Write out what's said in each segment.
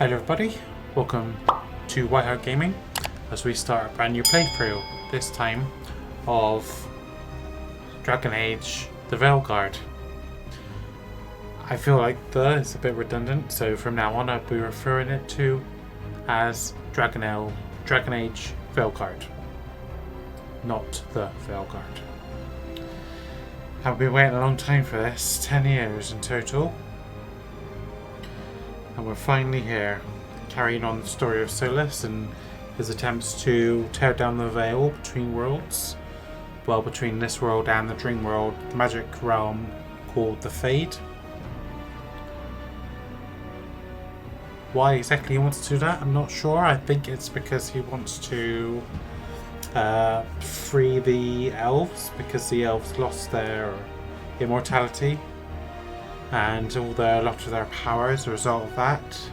Hello everybody, welcome to Veilguard Gaming as we start a brand new playthrough, this time of Dragon Age the Veilguard. I feel like the is a bit redundant, so from now on I'll be referring it to as Dragon Age Veilguard, not the Veilguard. I've been waiting a long time for this, 10 years in total. And we're finally here, carrying on the story of Solas and his attempts to tear down the veil between worlds. Well, between this world and the dream world, the magic realm called the Fade. Why exactly he wants to do that, I'm not sure. I think it's because he wants to free the elves, because the elves lost their immortality and a lot of their power as a result of that.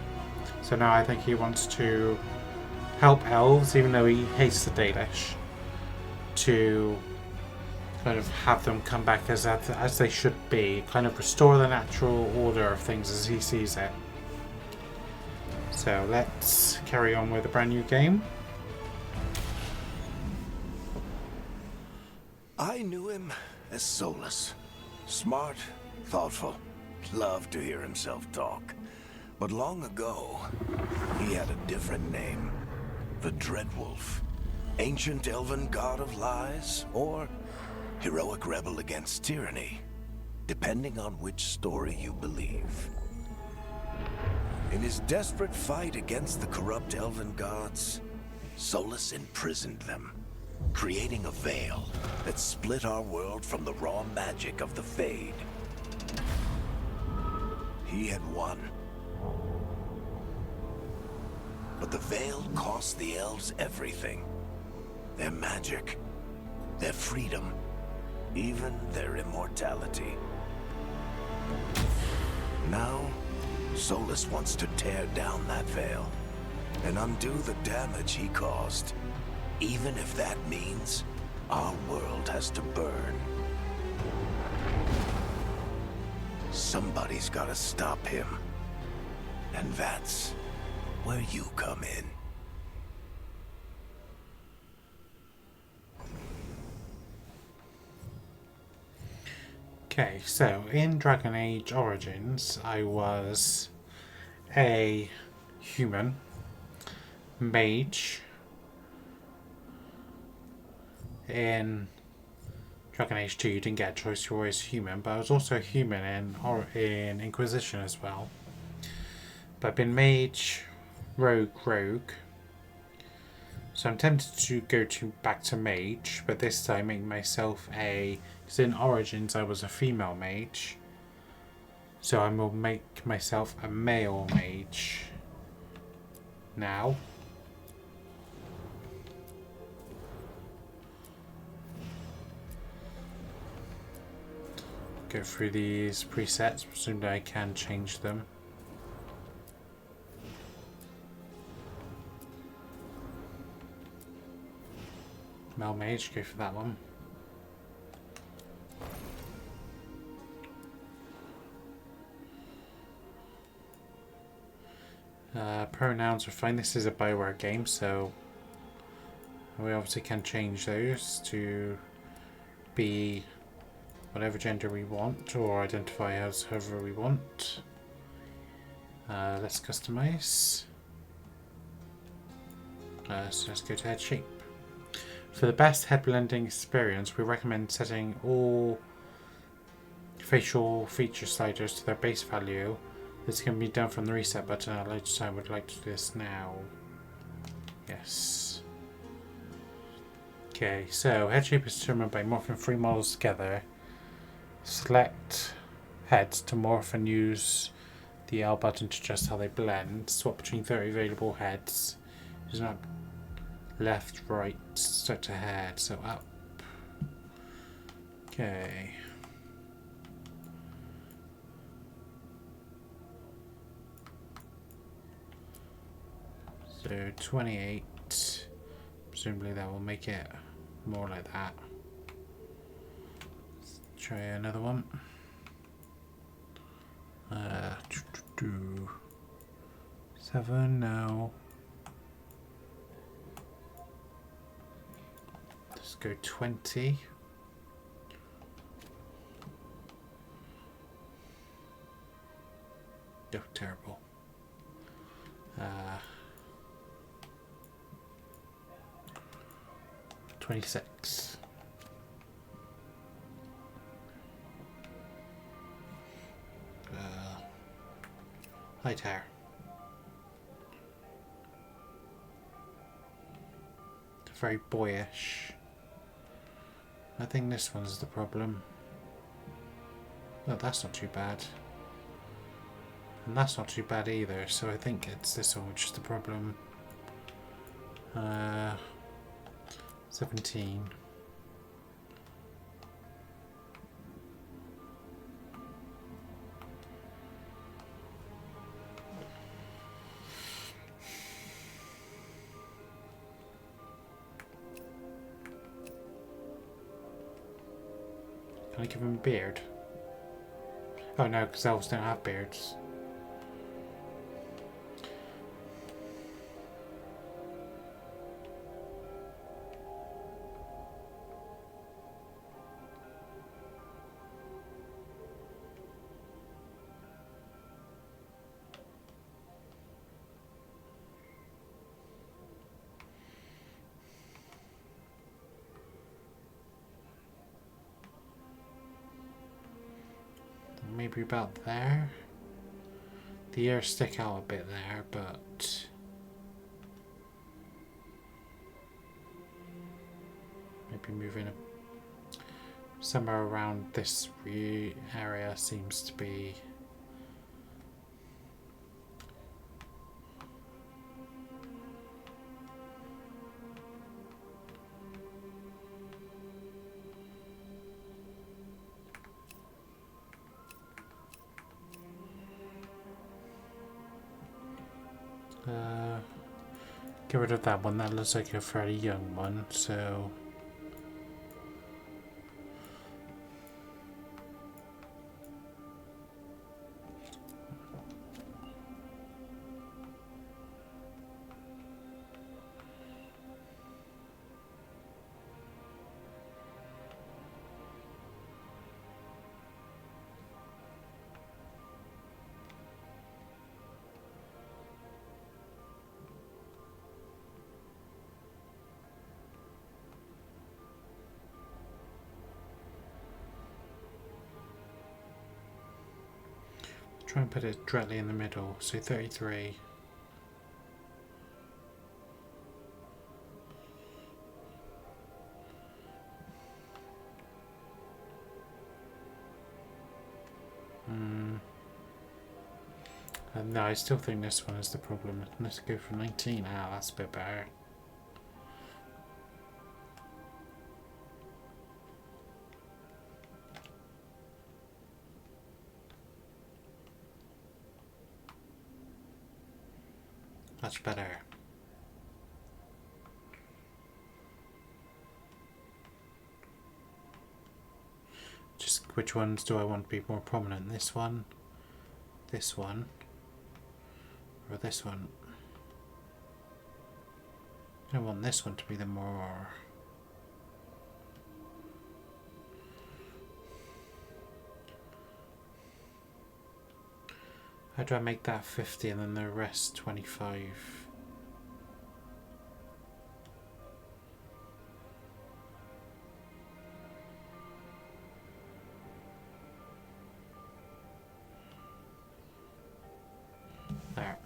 So now I think he wants to help elves, even though he hates the Dalish, to kind of have them come back as they should be, kind of restore the natural order of things as he sees it. So let's carry on with a brand new game. I knew him as Solas. Smart, thoughtful, loved to hear himself talk. But long ago, he had a different name. The Dreadwolf. Ancient elven god of lies, or heroic rebel against tyranny, depending on which story you believe. In his desperate fight against the corrupt elven gods, Solas imprisoned them, creating a veil that split our world from the raw magic of the Fade. He had won. But the veil cost the elves everything. Their magic, their freedom, even their immortality. Now, Solas wants to tear down that veil and undo the damage he caused, even if that means our world has to burn. Somebody's gotta stop him. And that's where you come in. Okay, so in Dragon Age Origins, I was a human mage. In Dragon Age 2, you didn't get a choice, you were always human, but I was also a human in Inquisition as well. But I've been mage, rogue. So I'm tempted to go back to mage, but this time make myself because in Origins I was a female mage. So I will make myself a male mage now. Go through these presets, presumably I can change them. Male mage, go for that one. Pronouns are fine. This is a Bioware game, so we obviously can change those to be whatever gender we want, or identify as however we want. Let's customize. So let's go to head shape. For the best head blending experience, we recommend setting all facial feature sliders to their base value. This can be done from the reset button at a later time. Would like to do this now. Yes. Okay, so head shape is determined by morphing 3 models together. Select heads to morph and use the L button to adjust how they blend. Swap between 30 available heads. Use not left, right, set to head, so up. Okay. So 28. Presumably that will make it more like that. Let's try another one. 7, no. Let's go 20. Oh, terrible. 26. High tower. Very boyish. I think this one's the problem. No, that's not too bad. And that's not too bad either, so I think it's this one which is the problem. 17. Can I give him a beard? Oh no, because elves don't have beards. Maybe about there. The ears stick out a bit there, but maybe moving somewhere around this area seems to be get rid of that one. That looks like a fairly young one, so try and put it directly in the middle, so 33. No, I still think this one is the problem. Let's go for 19. Ah, that's a bit better. Much better. Just which ones do I want to be more prominent? This one, or this one? I want this one to be the more... How do I make that 50 and then the rest 25? There.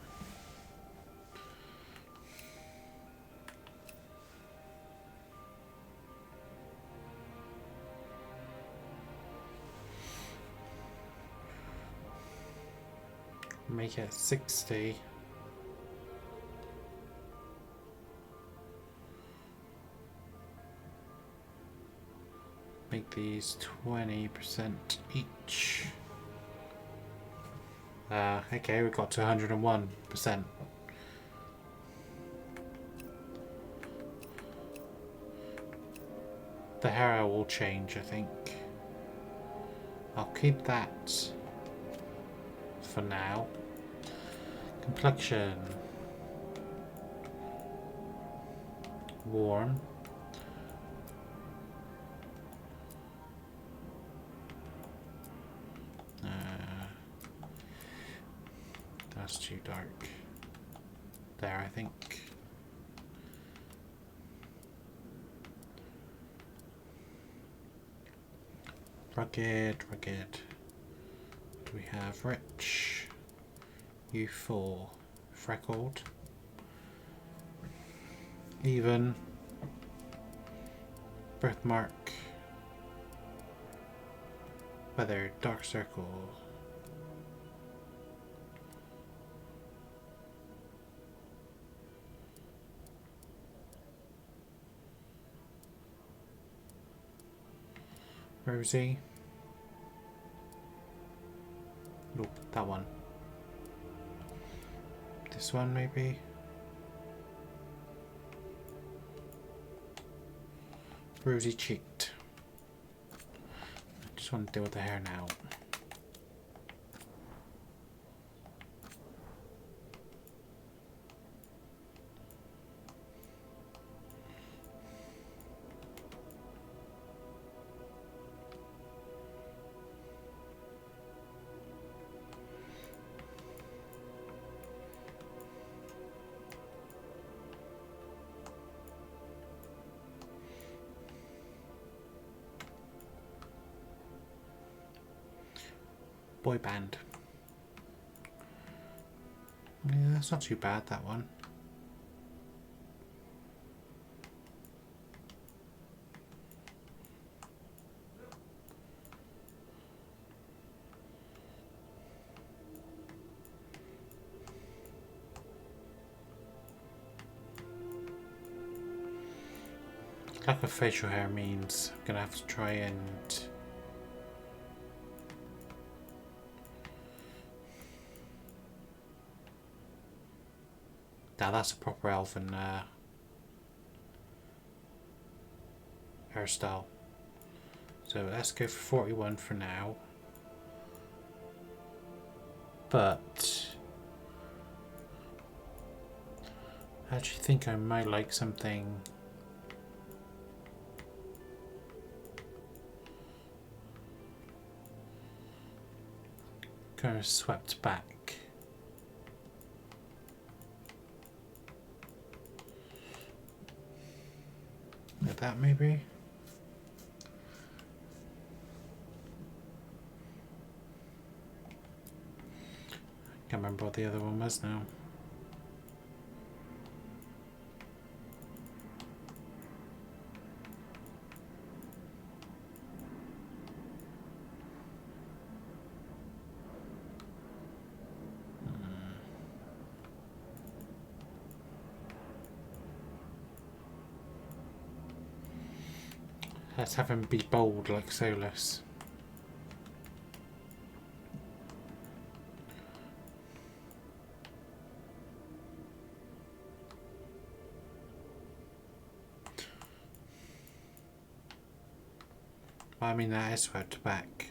Make it 60. Make these 20% each. Okay, we got to 101%. The hair will change, I think. I'll keep that for now. Complexion. Warm. That's too dark. There, I think. Rugged, rugged. Do we have rich? Youthful. Freckled. Even. Birthmark. Weather. Dark circle. Rosy. Nope, that one. This one maybe. Rosy cheeked. I just want to deal with the hair now. Boy band. Yeah, that's not too bad, that one. Lack of facial hair means I'm gonna have to try and now that's a proper elven hairstyle. So let's go for 41 for now. But I actually think I might like something kind of swept back. Like that maybe? Can't remember what the other one was now. Let's have him be bold like Solas. I mean, that is swept back.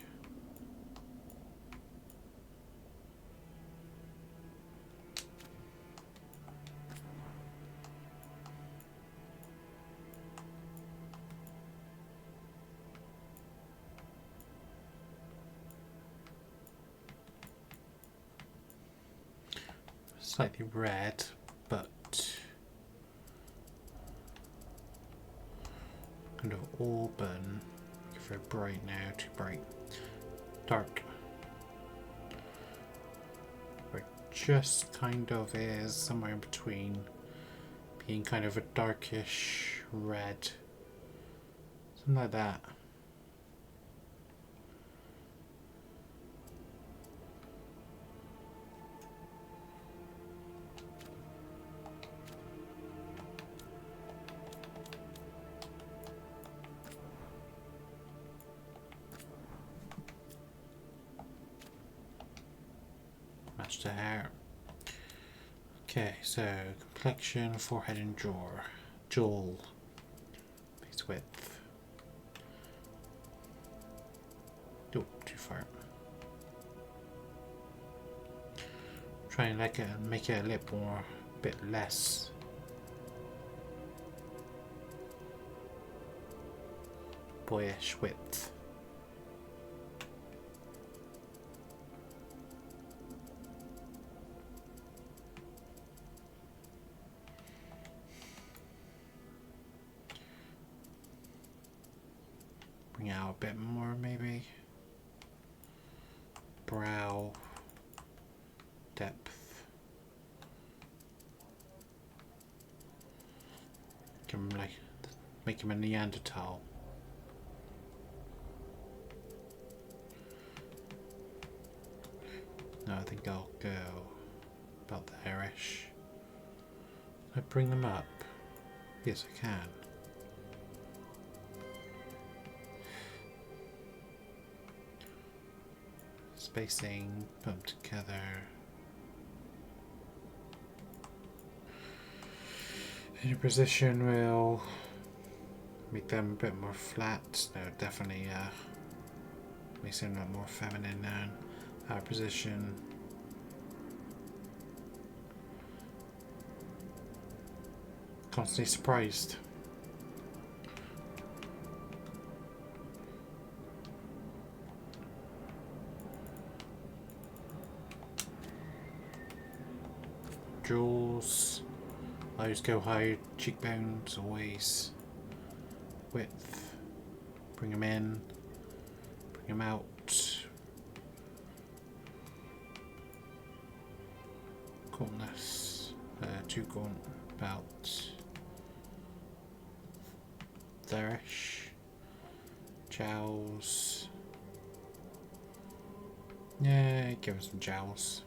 Slightly red, but kind of auburn. Very bright now, too bright. Dark. Or just kind of is somewhere in between being kind of a darkish red. Something like that. Match the hair. Okay, so complexion, forehead and jaw. Joel. Face width. Oh, too far. Try and like make it a little more, a bit less. Boyish width. Bring out a bit more maybe. Brow depth. Give him like, make him a Neanderthal. No, I think I'll go about there-ish. Can I bring them up? Yes, I can. Spacing, put them together. In a position will make them a bit more flat. No, definitely makes them a lot more feminine now. Out of position. Constantly surprised. Jaws. Eyes go high. Cheekbones always. Width. Bring them in. Bring them out. Gauntness. Too gaunt. About there-ish. Jowls. Yeah, give him some jowls.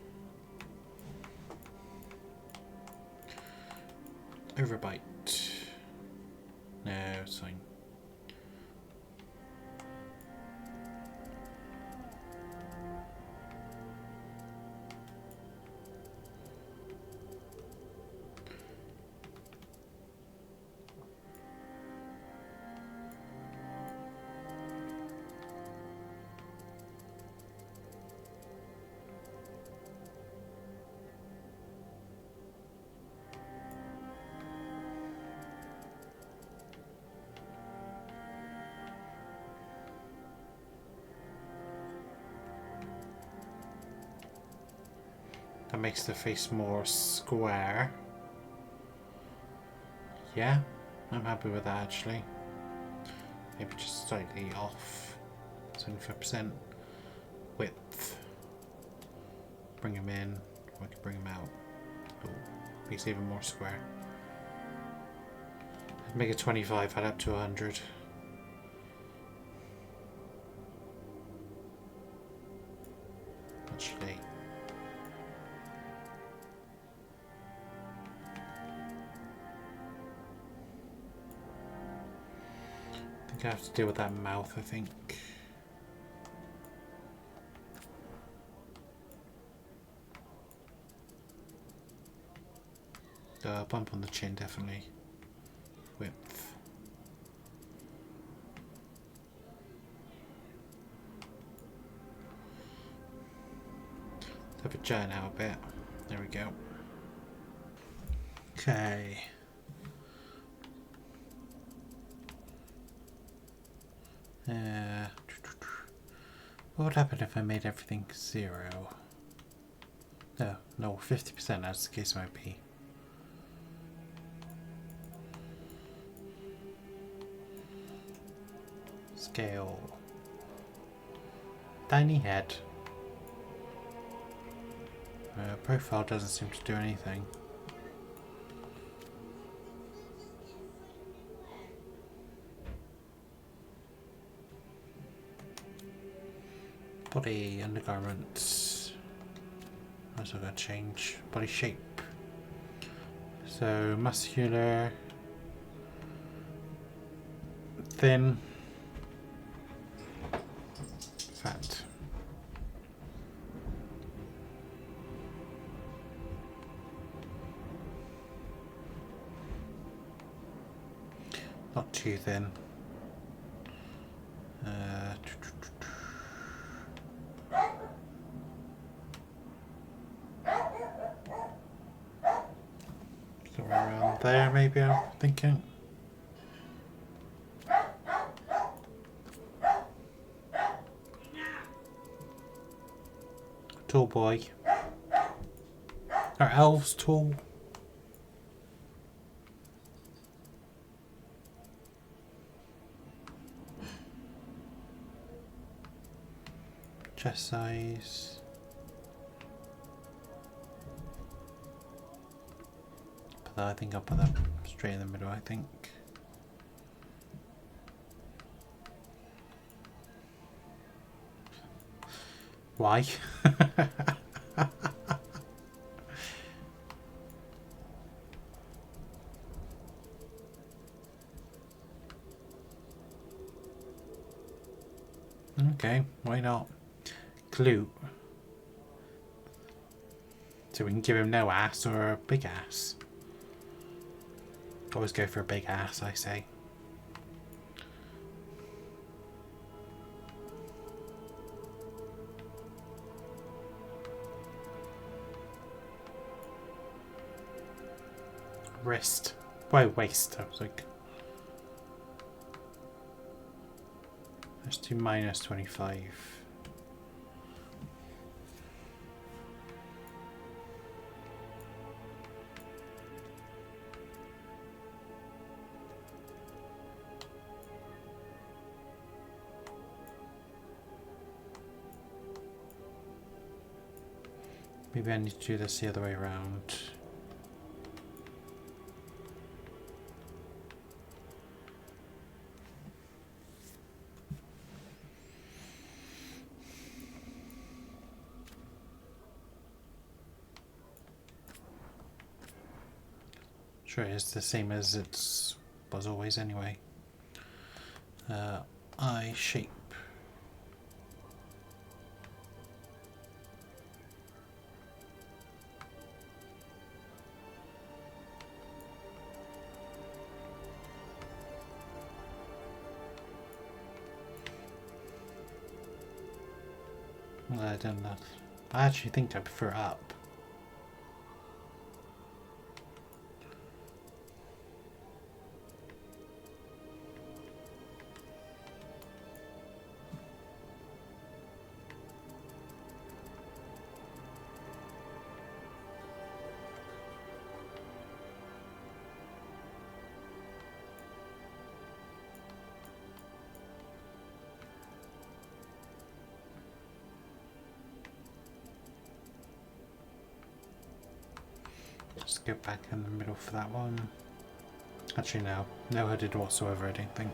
Overbite. No, it's fine. That makes the face more square. Yeah, I'm happy with that actually. Maybe just slightly off. 75% width. Bring him in, or I can bring him out. Oh, makes it even more square. Make it 25, add up to 100. Actually. I have to deal with that mouth, I think. Bump on the chin, definitely. Width. Have it giant out a bit. There we go. Okay. What would happen if I made everything 0? No, 50% as the case might be. Scale. Tiny head. Profile doesn't seem to do anything. Body, undergarments. Also got to change body shape. So muscular, thin, fat. Not too thin. up there, maybe, I'm thinking. Tall boy. Are elves tall? Chest size. Put that, I think I'll put that straight in the middle, I think. Why? Okay, why not? Glute. So we can give him no ass or a big ass. Always go for a big ass, I say. Wrist. Why waist? I was like... Let's do minus 25. Maybe I need to do this the other way around. Sure, it's the same as it was always anyway. Eye shape. Well, I don't know. I actually think I prefer up. Just go back in the middle for that one. Actually, no. No hooded whatsoever, I don't think.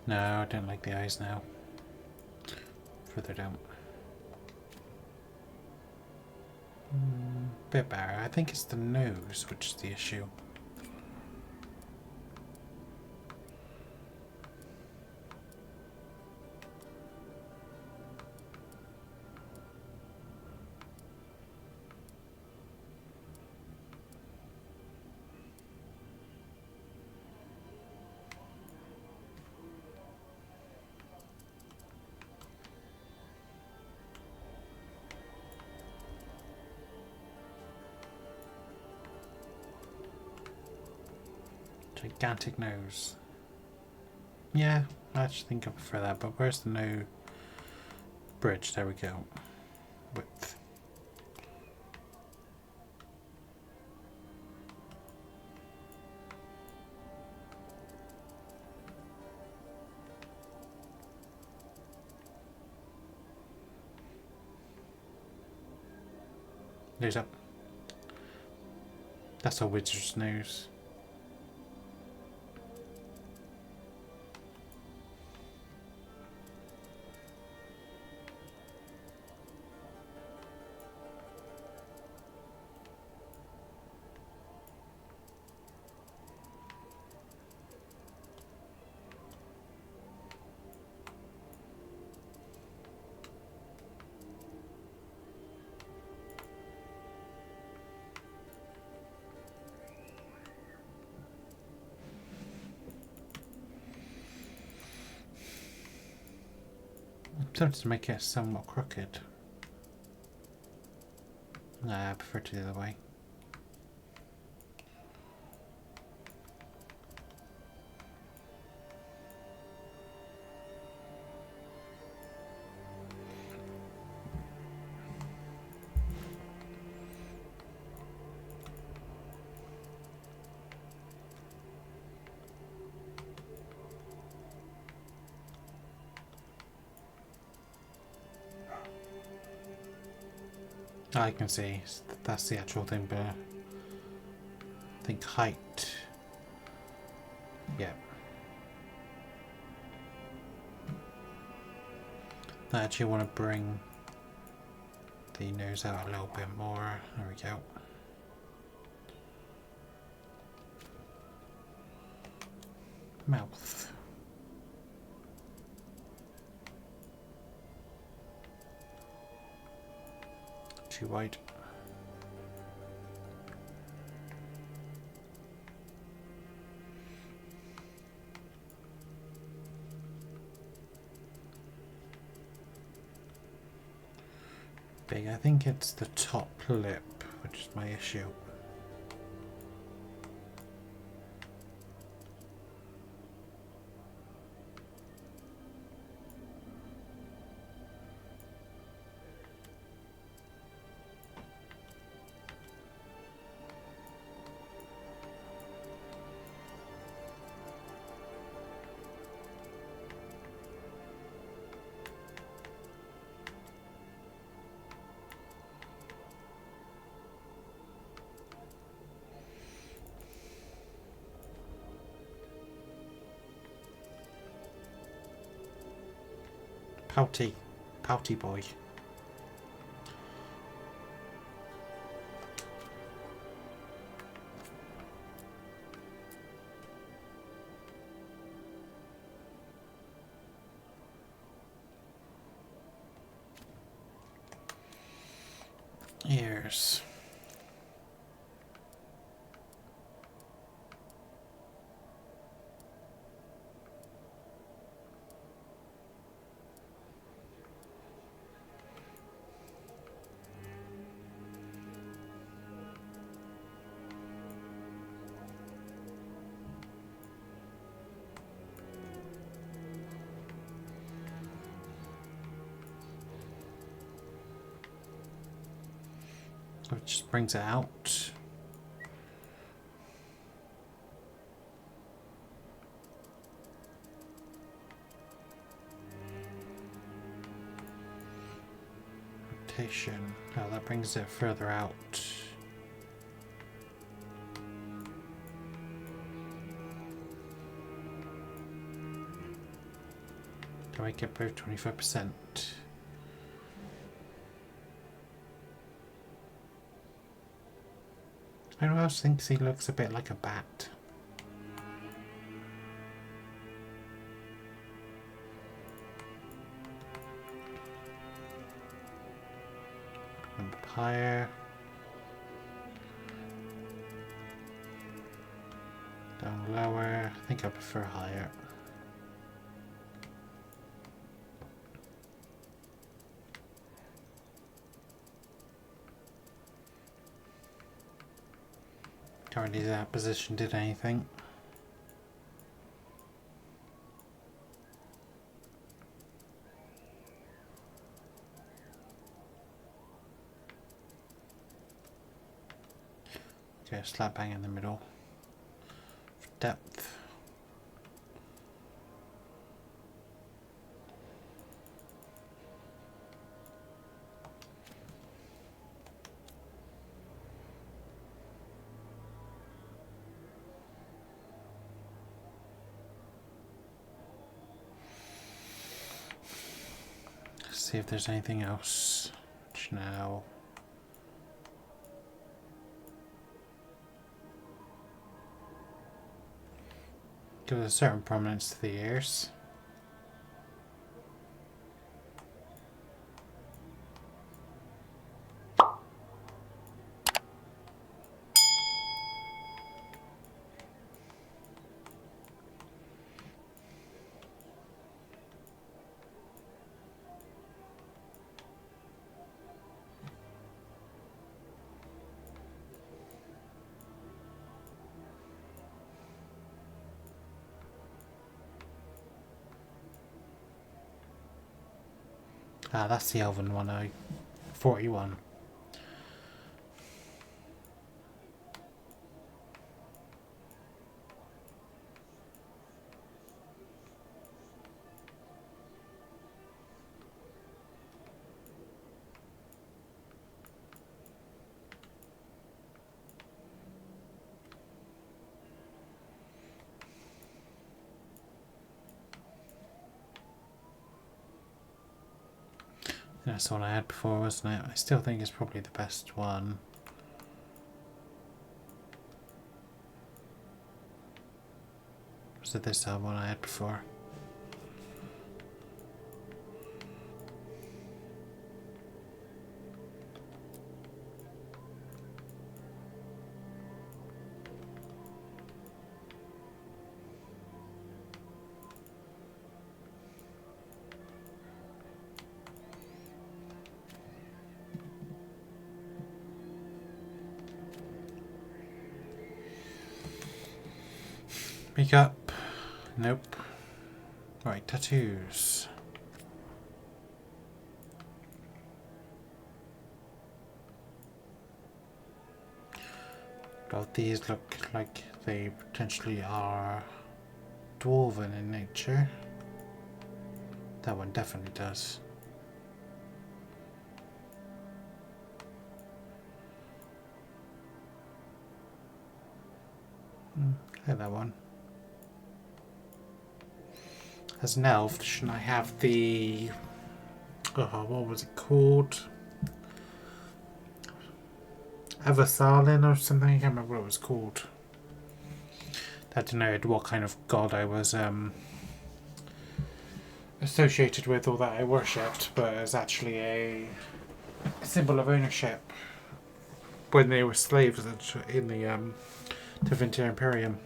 No, I don't like the eyes now. Further down. Bit better. I think it's the nose which is the issue. Gigantic nose. Yeah, I actually think I prefer that, but where's the no bridge? There we go. Width. Nose up. That's a wizard's nose. Tempted to make it somewhat crooked. Nah, I prefer to do the other way. I can see that's the actual thing, but I think height. Yeah. I actually want to bring the nose out a little bit more. There we go. Mouth. Too wide. Big. I think it's the top lip, which is my issue. Pouty boy. Ears. Which just brings it out. Rotation. Oh, that brings it further out. To make it both 25%. Anyone else thinks he looks a bit like a bat? Up higher. Down lower. I think I prefer higher. Currently that position did anything. Okay, slap bang in the middle. For depth. See if there's anything else. Now, give a certain prominence to the ears. Ah, that's the elven one, 41. That's the one I had before, wasn't it? I still think it's probably the best one. Was it this one I had before? Makeup. Nope. Right, tattoos. Both these look like they potentially are dwarven in nature. That one definitely does. I like that one. As an elf, shouldn't I have the... Oh, what was it called? Eversalin or something? I can't remember what it was called. That denoted what kind of god I was associated with or that I worshipped, but it was actually a symbol of ownership when they were slaves in the Tevinter Imperium.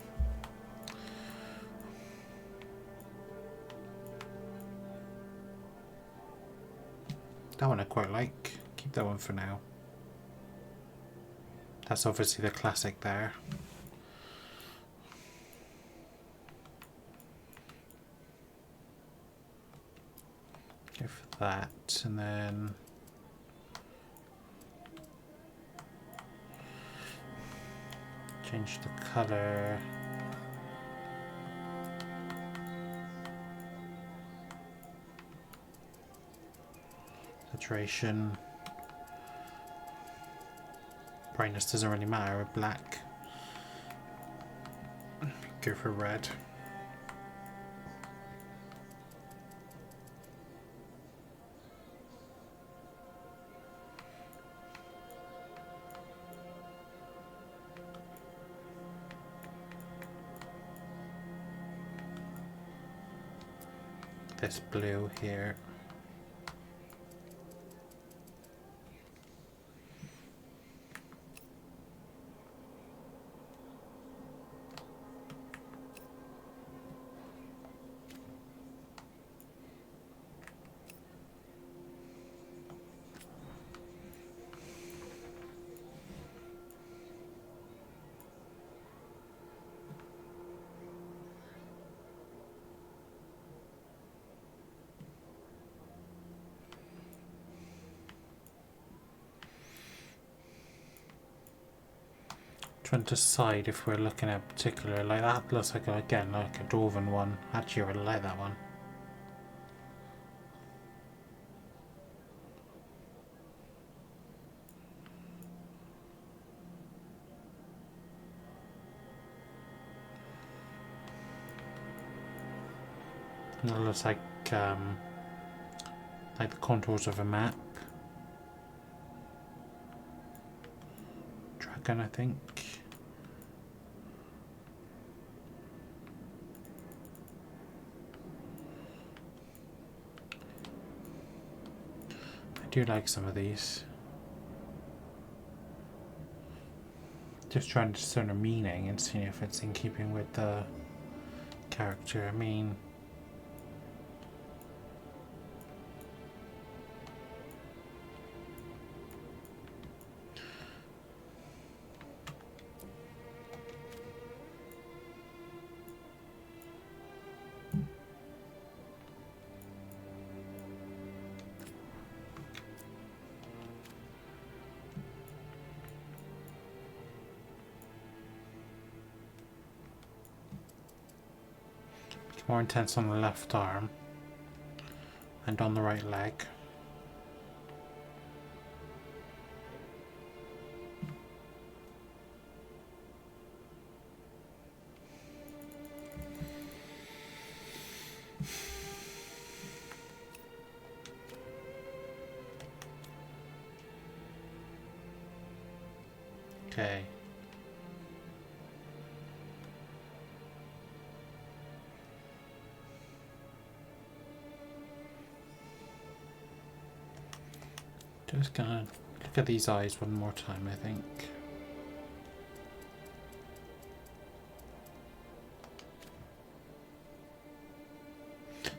That one I quite like. Keep that one for now. That's obviously the classic there. Go for that, and then change the colour. Saturation. Brightness doesn't really matter with black. Go for red. This blue here. Trying to decide if we're looking at particular, like that looks like again like a dwarven one. Actually, I really like that one. It looks like the contours of a map. Dragon, I think. I do like some of these. Just trying to discern a meaning and seeing if it's in keeping with the character. I mean, It's more intense on the left arm and on the right leg. Okay. Just gonna look at these eyes one more time, I think.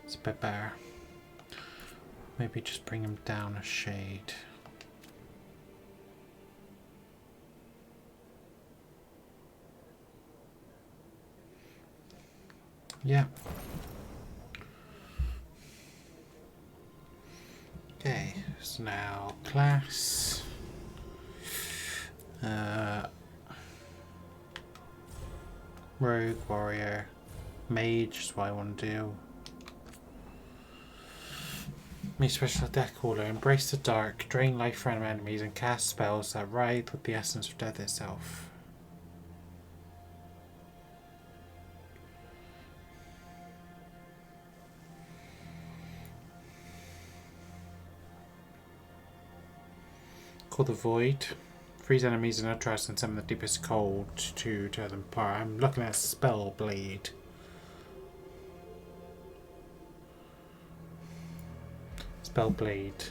It's a bit better. Maybe just bring him down a shade. Yeah. Okay, so now class. Rogue, warrior, mage is what I want to do. Me special death caller, embrace the dark, drain life from enemies, and cast spells that ride with the essence of death itself. Call the void. Freeze enemies in a trust and summon the deepest cold to tear them apart. I'm looking at spell blade. Spell blade.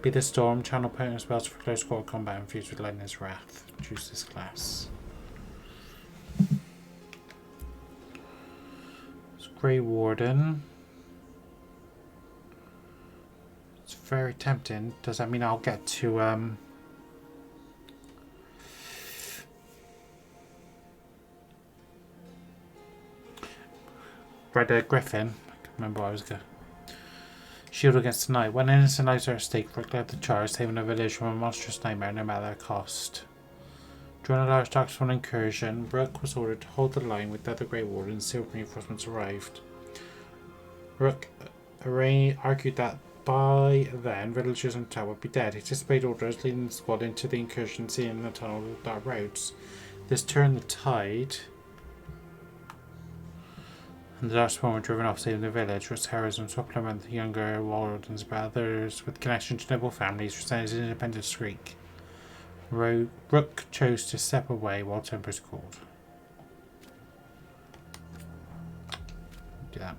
Be the storm. Channel potent spells for close quarter combat infused with lightning's wrath. Choose this class. It's Grey Warden. It's very tempting. Does that mean I'll get to Red Griffin? I can't remember what I was going. Shield against the night. When innocent lives are at stake, proclaim the charge, saving a village from a monstrous nightmare, no matter the cost. During a large Dark Swan incursion, Rook was ordered to hold the line with the other Grey Wardens. Sealed reinforcements arrived. Rook argued that by then, villagers on the tower would be dead. He disobeyed orders, leading the squad into the incursion, seeing the tunnel with dark roads. This turned the tide, and the Darkspawn were driven off, saving the village. Rook's heroism supplemented the younger wardens, but others with connection to noble families resented his independent streak. Rook chose to step away while tempers cooled. Do that.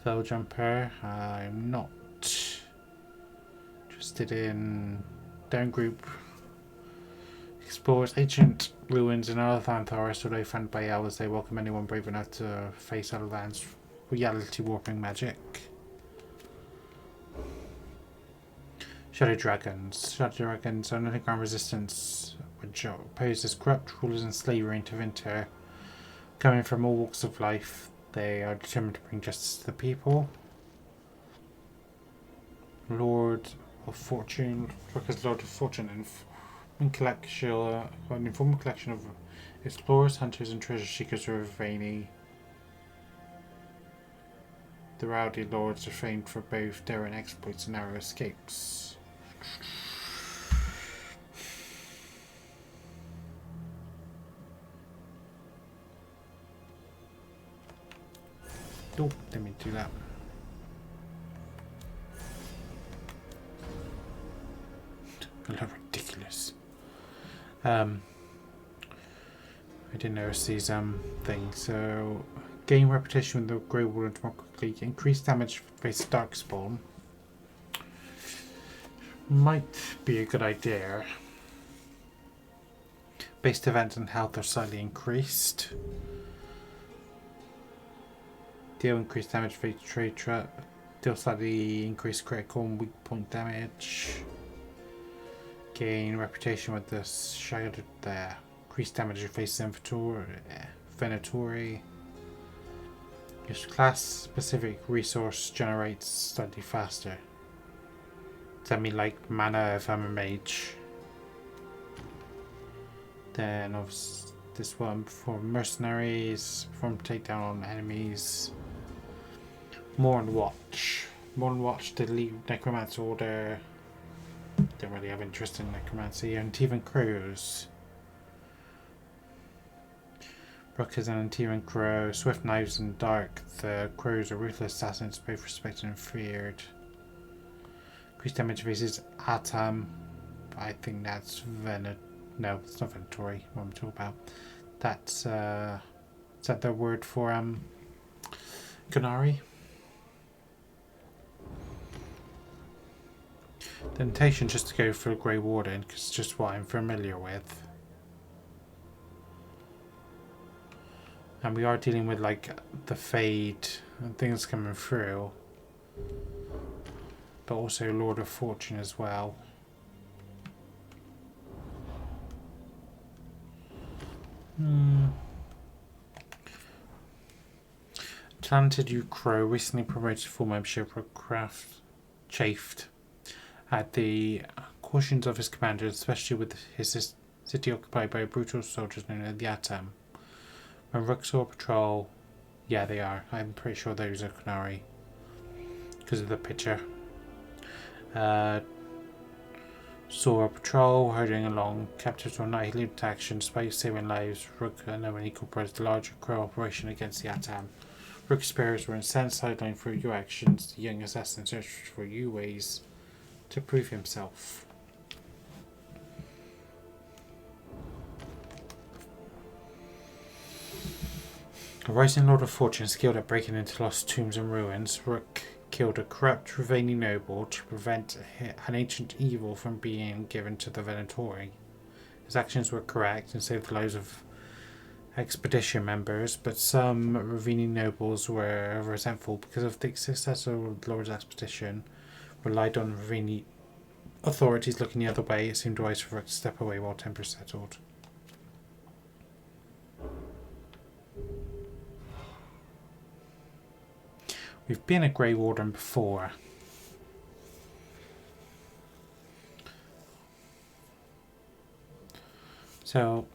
Fell jumper. I'm not interested in down group. Explores ancient ruins in Earthan Forest, although found by elves, they welcome anyone brave enough to face other lands' reality warping magic. Shadow Dragons. Shadow Dragons are an underground resistance which opposes corrupt rulers and slavery into winter. Coming from all walks of life, they are determined to bring justice to the people. Lord of Fortune. Rook is Lord of Fortune and an informal collection of explorers, hunters, and treasure seekers of Rainy. The rowdy lords are famed for both daring exploits and narrow escapes. Oh, let me do that. I look ridiculous. I didn't notice these things. So, gain reputation with the Grey Wardens more quickly. Increase damage face Darkspawn. Might be a good idea. Based events and health are slightly increased. Deal increased damage for each trade trap. Deal slightly increased critical and weak point damage. Gain reputation with the Shadowed there. Increased damage if face Venatori. Your class specific resource generates slightly faster. Does that mean like mana if I'm a mage? Then obviously this one. Perform mercenaries, perform takedown on enemies. More on watch. More on watch, delete necromancer order. Don't really have interest in necromancy. And Antivan crows. Rook is an Antivan crow. Swift knives and dark. The crows are ruthless assassins, both respected and feared. Increased damage faces Atam. I think that's no, it's not Venatori. What I'm talking about. That's is that their word for Ganari? The intention just to go for a Grey Warden because it's just what I'm familiar with. And we are dealing with like the Fade and things coming through. But also Lord of Fortune as well. Talented You Crow recently promoted to full membership of Craft Chafed at the cautions of his commander, especially with his city occupied by brutal soldiers known as the Atam. When Rook saw a patrol, yeah, they are. I'm pretty sure those are Canary because of the picture. Saw a patrol hurrying along. Captives were not eluded action despite saving lives. Rook and no one equal the larger crow operation against the Atam. Rook's spears were incensed, sidelined for your actions. The young assassin searched for new ways to prove himself. A rising Lord of Fortune skilled at breaking into lost tombs and ruins, Rook killed a corrupt Raveni noble to prevent an ancient evil from being given to the Venatori. His actions were correct and saved the lives of expedition members, but some Raveni nobles were resentful because of the success of the Lord's expedition. Relied on Raveni authorities looking the other way. It seemed wise for Rook to step away while tempers settled. We've been a Grey Warden before. So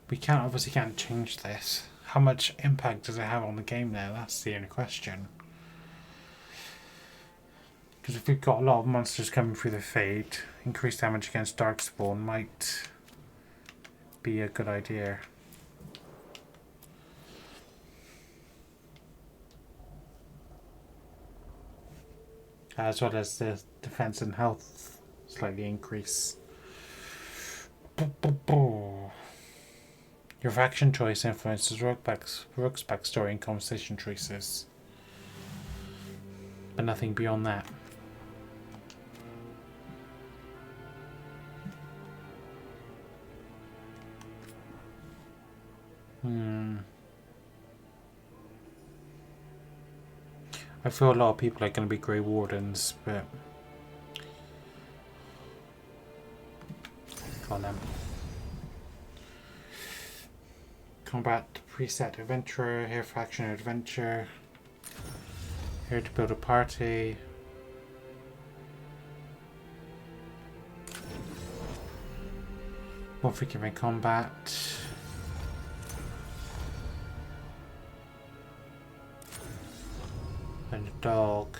we obviously can't change this. How much impact does it have on the game now? That's the only question. Because if we've got a lot of monsters coming through the Fade, increased damage against Darkspawn might be a good idea. As well as the defense and health slightly increase. Your faction choice influences Rook's backstory and conversation choices. But nothing beyond that. I feel a lot of people are going to be Grey Wardens, but go on then. Combat preset adventurer, here for action and adventure. Here to build a party. More frequent combat. And a dog.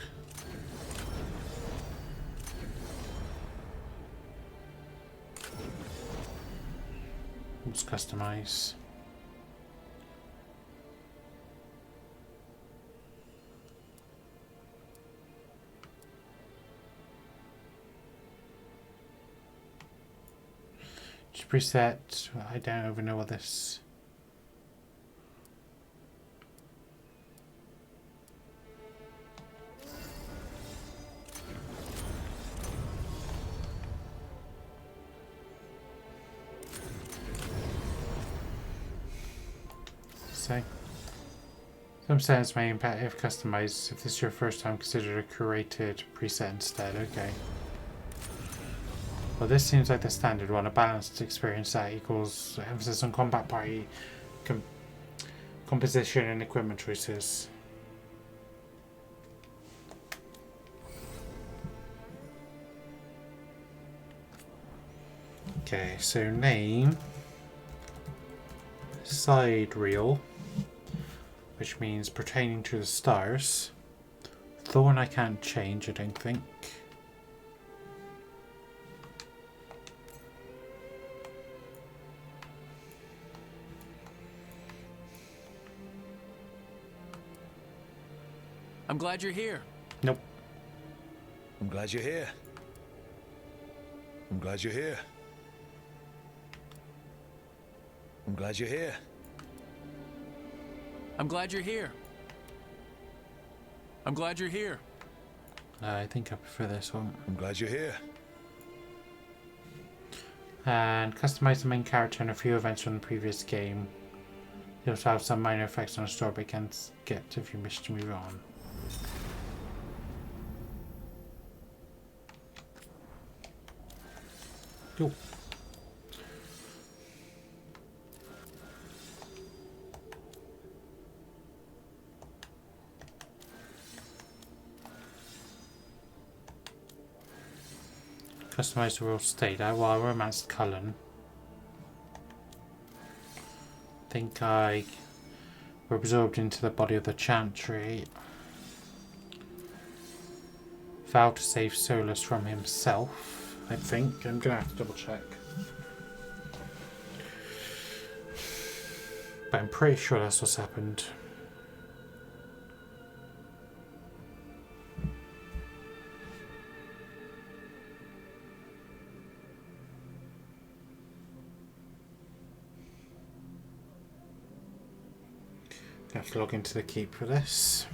Let's customize. Just preset. I don't even know what this. Say. Some settings may impact if customized. If this is your first time, consider a curated preset instead. Okay. Well, this seems like the standard one. A balanced experience that equals emphasis on combat party composition and equipment choices. Okay, so name sidereal, which means pertaining to the stars. Thorn I can't change, I don't think. I'm glad you're here. Nope. I'm glad you're here. I'm glad you're here. I'm glad you're here. I'm glad you're here. I'm glad you're here. I think I prefer this one. I'm glad you're here. And customize the main character and a few events from the previous game. You also have some minor effects on the story, but you can skip if you wish to move on. Cool. Customize the real state. Well, I romanced Cullen. Think I were absorbed into the body of the Chantry. Vow to save Solas from himself, I think. I'm gonna have to double check. But I'm pretty sure that's what's happened. I have to log into the keep for this.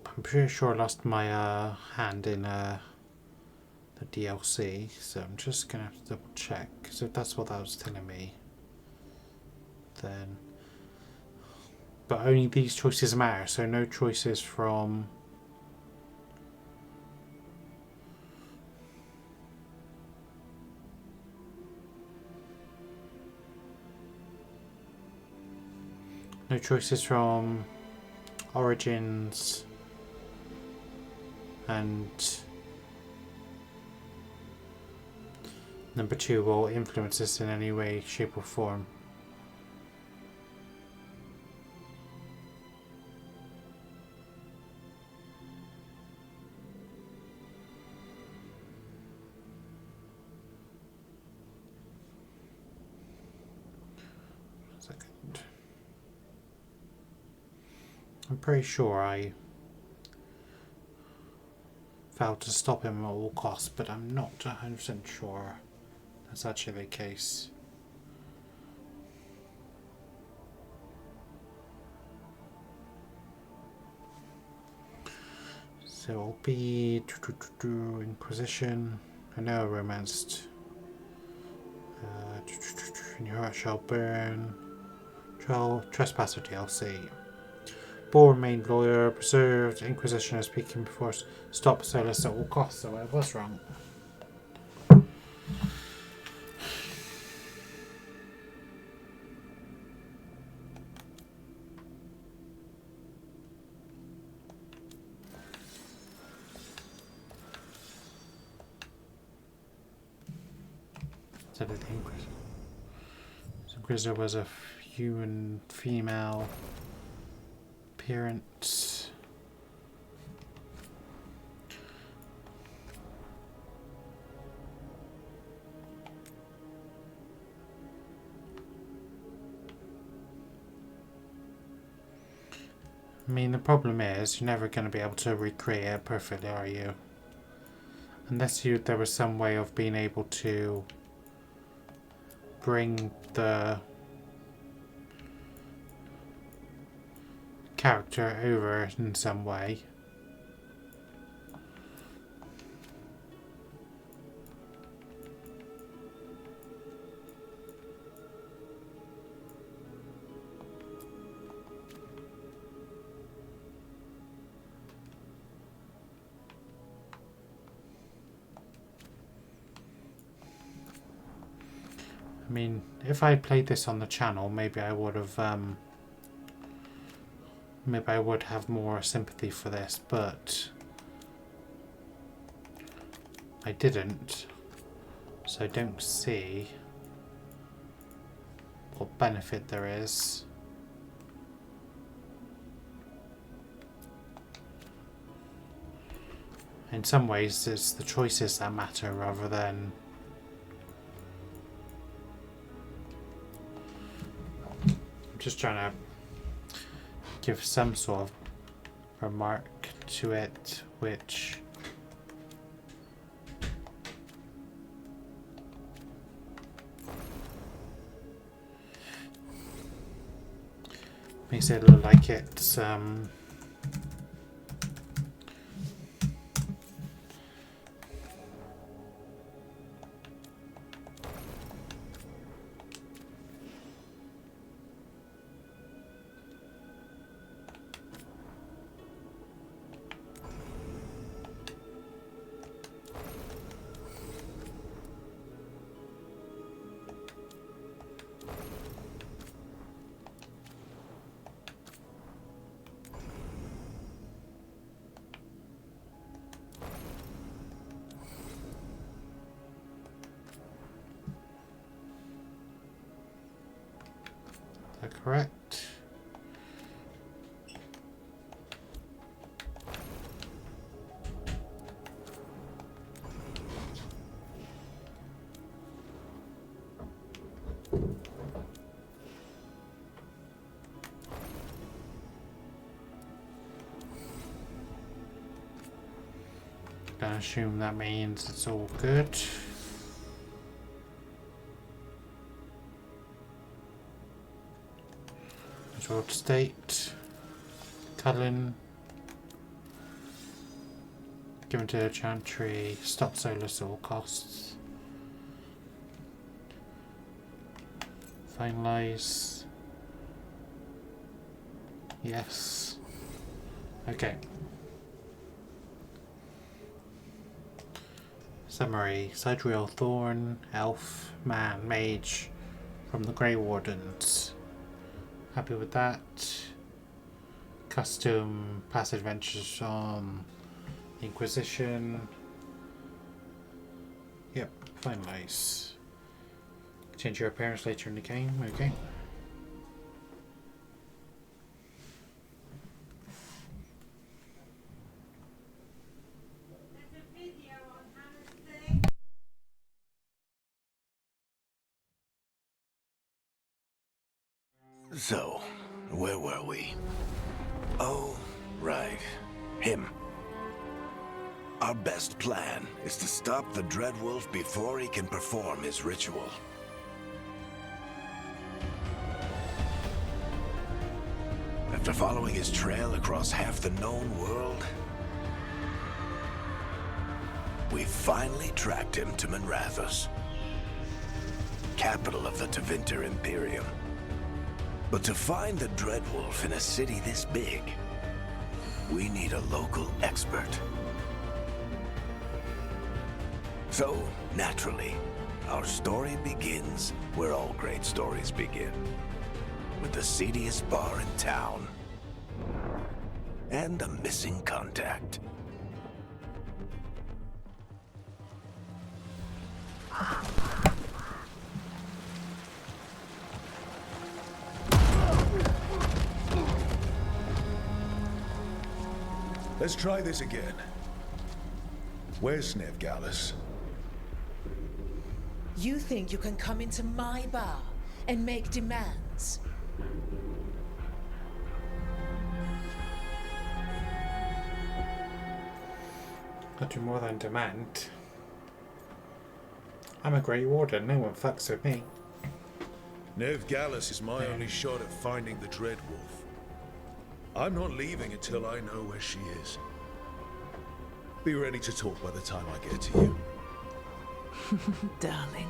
I'm pretty sure I lost my hand in the DLC, so I'm just gonna have to double check. Because if that's what that was telling me, then. But only these choices matter, so no choices from. No choices from Origins and number 2 will influence this in any way, shape or form. I'm pretty sure I vowed to stop him at all costs, but I'm not 100% sure that's actually the case. So it'll be Inquisition. I know I romanced. In your heart shall burn. Trespasser DLC. Ball remained lawyer, preserved, Inquisitioner speaking before stop Solas at all costs, so I was wrong. So the Inquisitor was a human female appearance. I mean, the problem is you're never going to be able to recreate it perfectly, are you? Unless there was some way of being able to bring the character over in some way. I mean, if I played this on the channel, maybe I would have maybe I would have more sympathy for this, but I didn't, so I don't see what benefit there is. In some ways, it's the choices that matter rather than I'm just trying to give some sort of remark to it, which makes it look like it's correct. Gonna assume that means it's all good. World state, Cullen, given to the Chantry, stop Solas at all costs. Finalize. Yes. Okay. Summary: Sidreal Thorn, Elf, Man, Mage from the Grey Wardens. Happy with that. Custom past adventures on Inquisition. Yep, finalize. Change your appearance later in the game, okay. So, where were we? Oh, right. Him. Our best plan is to stop the Dreadwolf before he can perform his ritual. After following his trail across half the known world, we finally tracked him to Manrathus, capital of the Tevinter Imperium. But to find the Dreadwolf in a city this big, we need a local expert. So, naturally, our story begins where all great stories begin. With the seediest bar in town. And a missing contact. Let's try this again. Where's Veilguard? You think you can come into my bar and make demands? I'll do more than demand. I'm a Grey Warden, no one fucks with me. Veilguard is my only shot at finding the Dreadwolf. I'm not leaving until I know where she is. Be ready to talk by the time I get to you. Darling,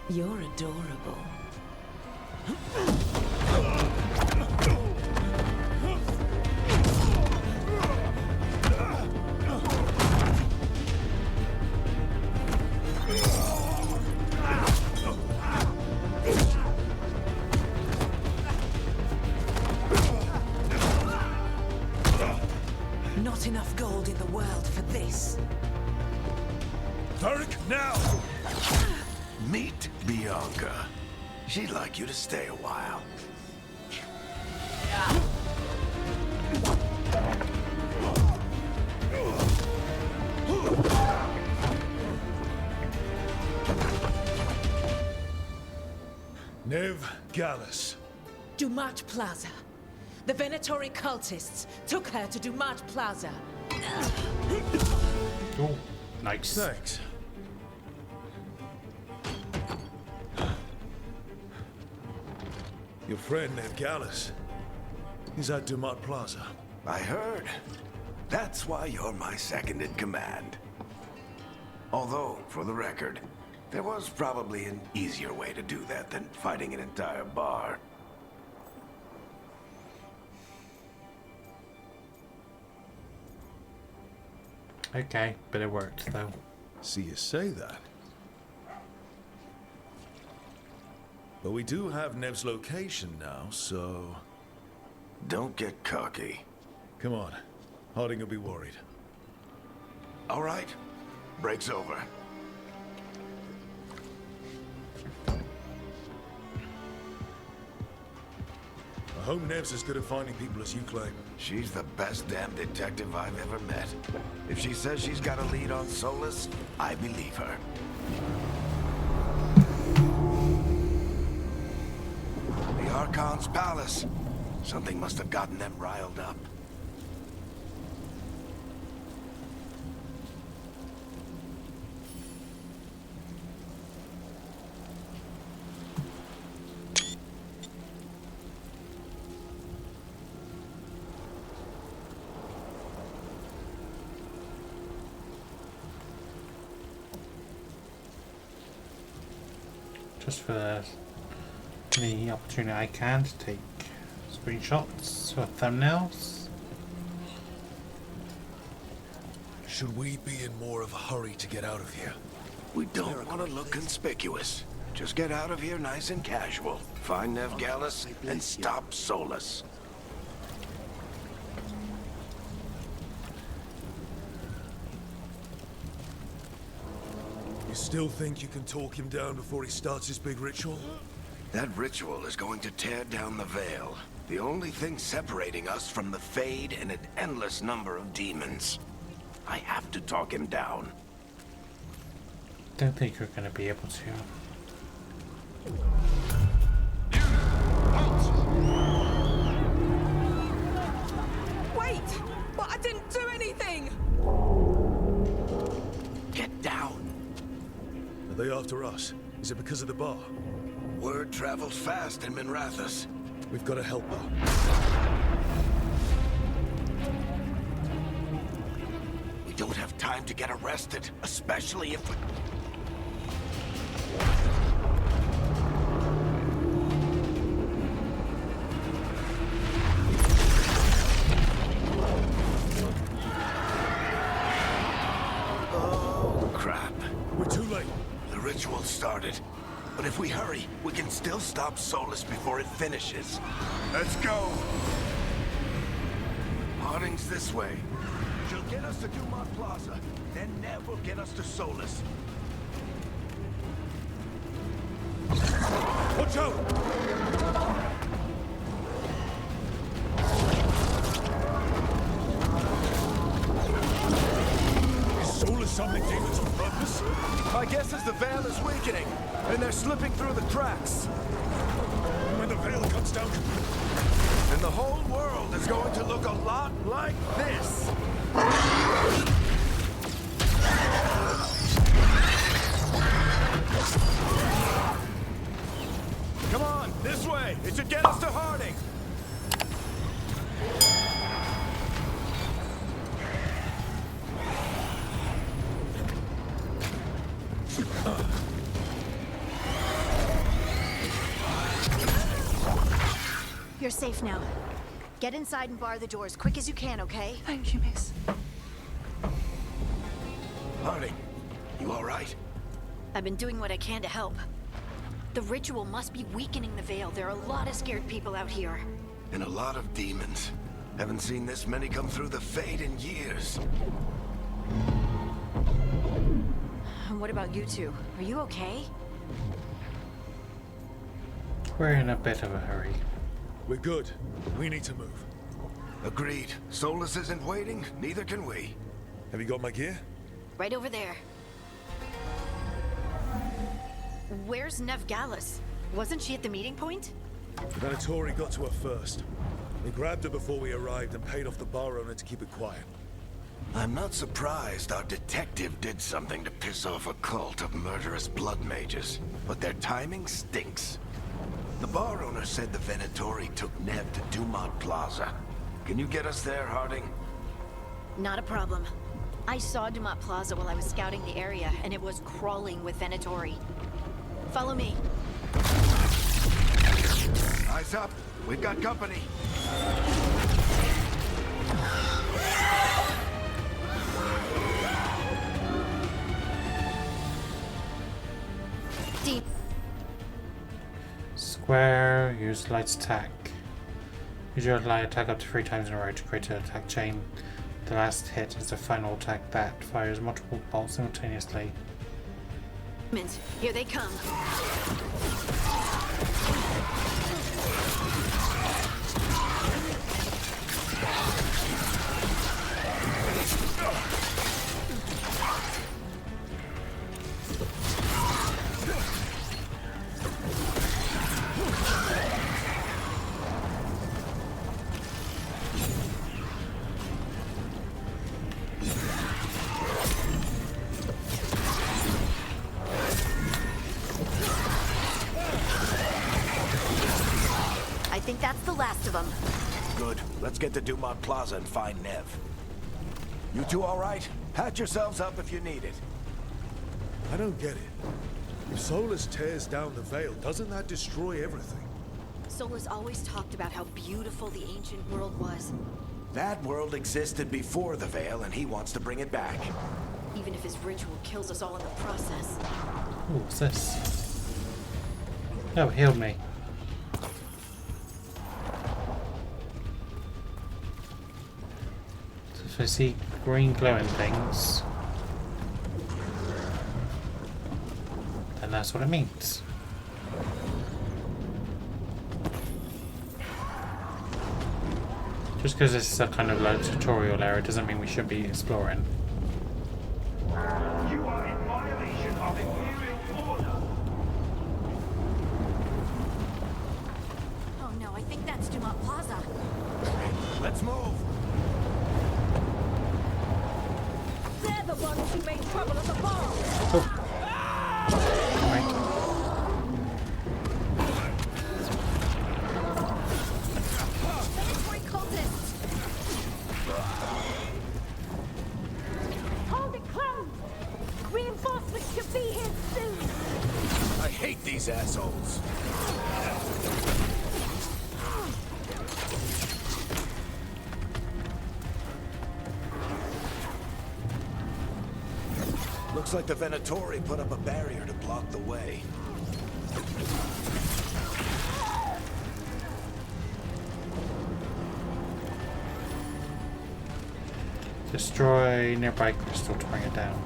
you're adorable. gold in the world for this. Varric, now! Meet Bianca. She'd like you to stay a while. Nev Gallus. Dumat Plaza. The Venatori cultists took her to Dumat Plaza. Oh, nice. Thanks. Your friend Nev Gallus. He's at Dumat Plaza. I heard. That's why you're my second in command. Although, for the record, there was probably an easier way to do that than fighting an entire bar. Okay, but it worked though. See you say that. But we do have Nev's location now, so... Don't get cocky. Come on. Harding will be worried. All right. Break's over. I hope Nev's as good at finding people as you claim. She's the best damn detective I've ever met. If she says she's got a lead on Solas, I believe her. The Archon's palace. Something must have gotten them riled up. Just for the opportunity I can to take screenshots or thumbnails. Should we be in more of a hurry to get out of here? We don't want to look conspicuous. Just get out of here nice and casual. Find Nev Gallus and stop Solas. You still think you can talk him down before he starts his big ritual? That ritual is going to tear down the Veil. The only thing separating us from the Fade and an endless number of demons. I have to talk him down. Don't think you're going to be able to. Wait! But I didn't do anything! Get down. Are they after us? Is it because of the bar? Word travels fast in Minrathous. We've got to help her. We don't have time to get arrested, especially if we... Oh, crap. We're too late. The ritual started. But if we hurry, we can still stop Solas before it finishes. Let's go! Harding's this way. She'll get us to Dumat Plaza. Then Nev will get us to Solas. Watch out! Is Solas summoning demons on purpose? I guess as the Veil is weakening, and they're slipping through the cracks. When the Veil cuts down... And the whole world is going to look a lot like this. Come on, this way. It should get us to Harding. You're safe now. Get inside and bar the door as quick as you can, okay? Thank you, miss. Harding, you all right? I've been doing what I can to help. The ritual must be weakening the Veil. There are a lot of scared people out here. And a lot of demons. Haven't seen this many come through the Fade in years. What about you two? Are you okay? We're in a bit of a hurry. We're good. We need to move. Agreed. Solas isn't waiting, neither can we. Have you got my gear? Right over there. Where's Veilguard? Wasn't she at the meeting point? The Venatori got to her first. They grabbed her before we arrived and paid off the bar owner to keep it quiet. I'm not surprised our detective did something to piss off a cult of murderous blood mages, but their timing stinks. The bar owner said the Venatori took Nev to Dumont Plaza. Can you get us there, Harding? Not a problem. I saw Dumont Plaza while I was scouting the area, and it was crawling with Venatori. Follow me. Eyes up. We've got company. Deep. Square, use light attack. Use your light attack up to 3 times in a row to create an attack chain. The last hit is the final attack that fires multiple bolts simultaneously. Here they come. I think that's the last of them. Good. Let's get to Dumont Plaza and find Nev. You two all right? Patch yourselves up if you need it. I don't get it. If Solas tears down the Veil, doesn't that destroy everything? Solas always talked about how beautiful the ancient world was. That world existed before the Veil, and he wants to bring it back. Even if his ritual kills us all in the process. Ooh, what's this? Oh, it healed me. So if I see green glowing things, then that's what it means. Just because this is a kind of like tutorial area doesn't mean we should be exploring. You are in violation of Imperial order. Oh no, I think that's Dumont Plaza. Let's move. They're the ones who made trouble at the bar. Oh. Right. Venatori cultists! Hold it close! Reinforcements should be here soon! I hate these assholes. Looks like the Venatori put up a barrier to block the way. Destroy nearby crystal to bring it down.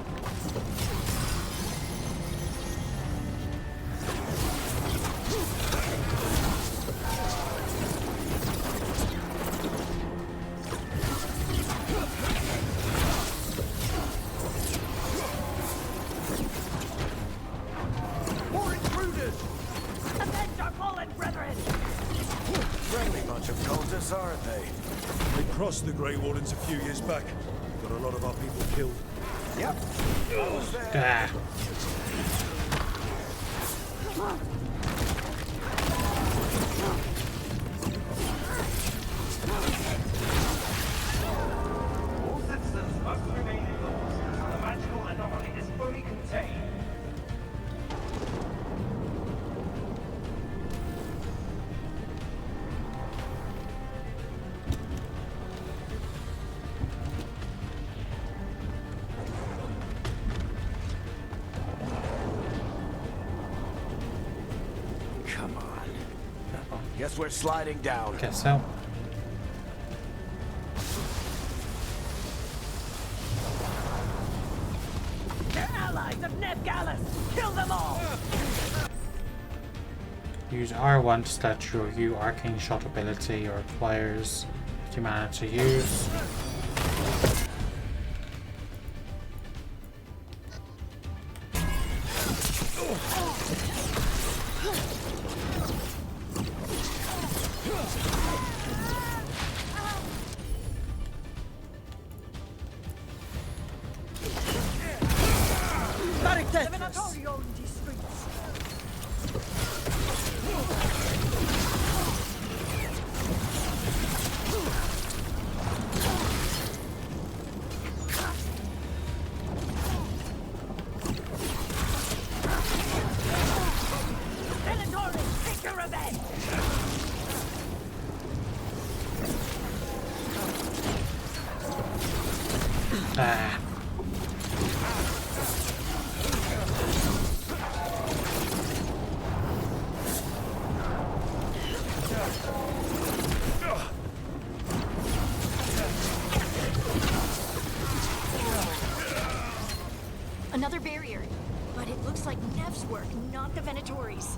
More intruders! Avenge our fallen brethren! Friendly bunch of cultists, aren't they? They crossed the Grey Wardens a few years back. Got a lot of our people killed. Yep. I was there. Ah. All citizens must remain indoors. The magical anomaly is fully contained. Come on. Guess we're sliding down. Guess so. Use R1 to start your U arcane shot ability or requires 50 mana to use. Another barrier, but it looks like Nev's work, not the Venatori's.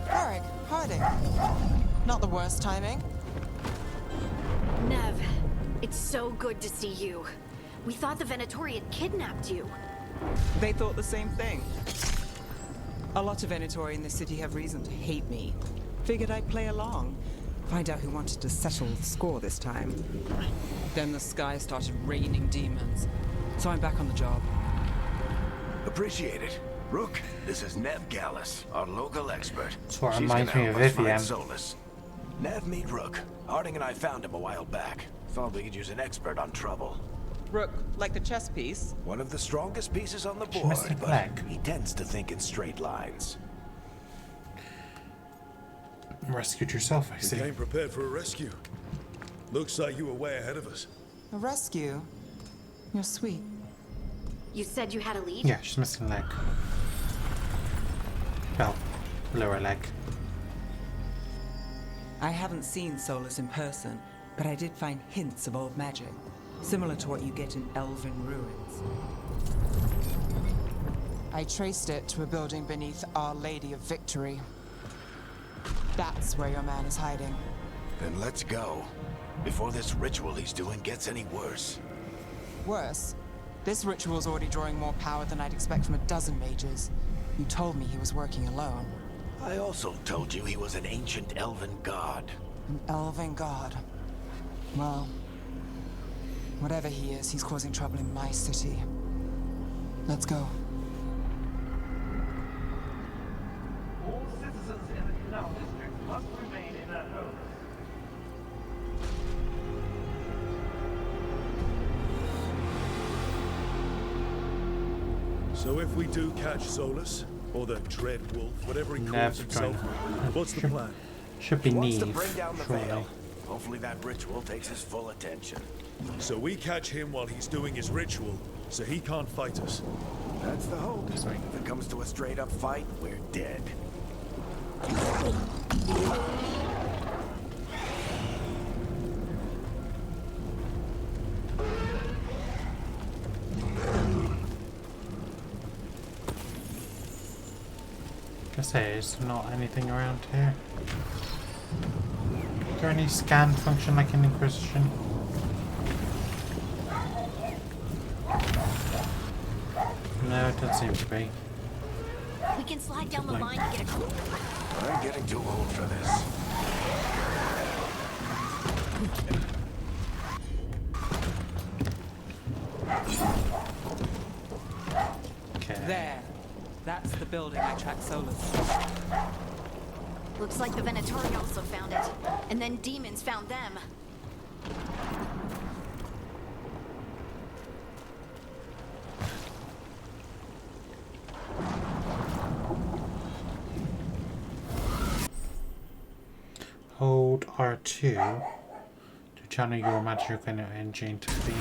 Eric, Harding. Not the worst timing. Nev, it's so good to see you. We thought the Venatori had kidnapped you. They thought the same thing. A lot of Venatori in this city have reason to hate me. Figured I'd play along. Find out who wanted to settle the score this time. Then the sky started raining demons. So I'm back on the job. Appreciate it. Rook, this is Nev Gallus, our local expert. Sort of She's reminds gonna me of help us find Vivian. Solas. Nev, meet Rook. Harding and I found him a while back. Thought we could use an expert on trouble. Rook, like the chess piece? One of the strongest pieces on the She's board, missing a but leg. he tends to think in straight lines. Rescued yourself, I We see. came prepared for a rescue. Looks like you were way ahead of us. A rescue? You're sweet. You said you had a lead? Yeah, she's missing a leg. Well, lower leg. I haven't seen Solas in person, but I did find hints of old magic, similar to what you get in elven ruins. I traced it to a building beneath Our Lady of Victory. That's where your man is hiding. Then let's go. Before this ritual he's doing gets any worse. Worse, this ritual's already drawing more power than I'd expect from a dozen mages. You told me he was working alone. I also told you he was an ancient elven god. An elven god. Well, whatever he is, he's causing trouble in my city. Let's go. All citizens in the canal district must remain in their homes. So if we do catch Solas, or the Dreadwolf, whatever he calls Nev himself, joined. what's the plan? Should be He wants to Neve, bring down the surely. veil. Hopefully that ritual takes his full attention. So we catch him while he's doing his ritual, so he can't fight us. That's the hope. This way. If it comes to a straight-up fight, we're dead. I say, is there not anything around here? Is there any scan function like in Inquisition? No, it doesn't seem to be. We can slide down the line to get a clue. I'm getting too old for this. Okay. There. That's the building I tracked Solas. Looks like the Venatori also found it. And then demons found them. Hold R2 to channel your magic energy into being.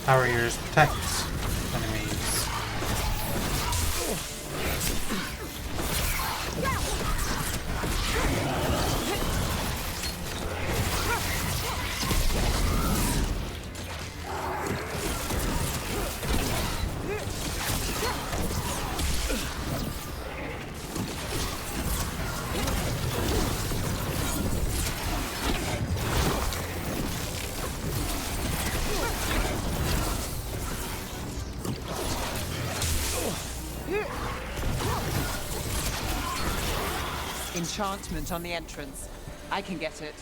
Barriers protect enemies. Enchantment on the entrance. I can get it.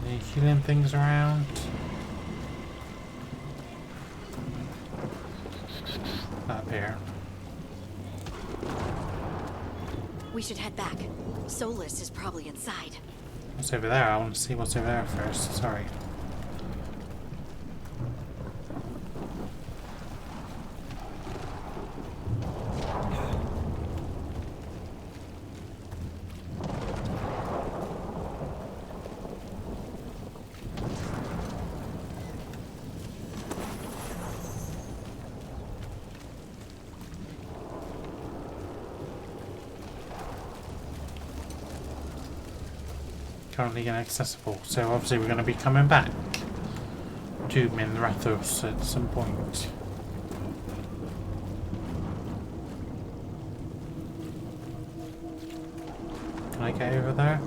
Any healing things around? Not up here. We should head back. Solas is probably inside. What's over there? I want to see what's over there first. Sorry. Currently inaccessible, so obviously we're going to be coming back to Minrathos at some point. Can I get over there?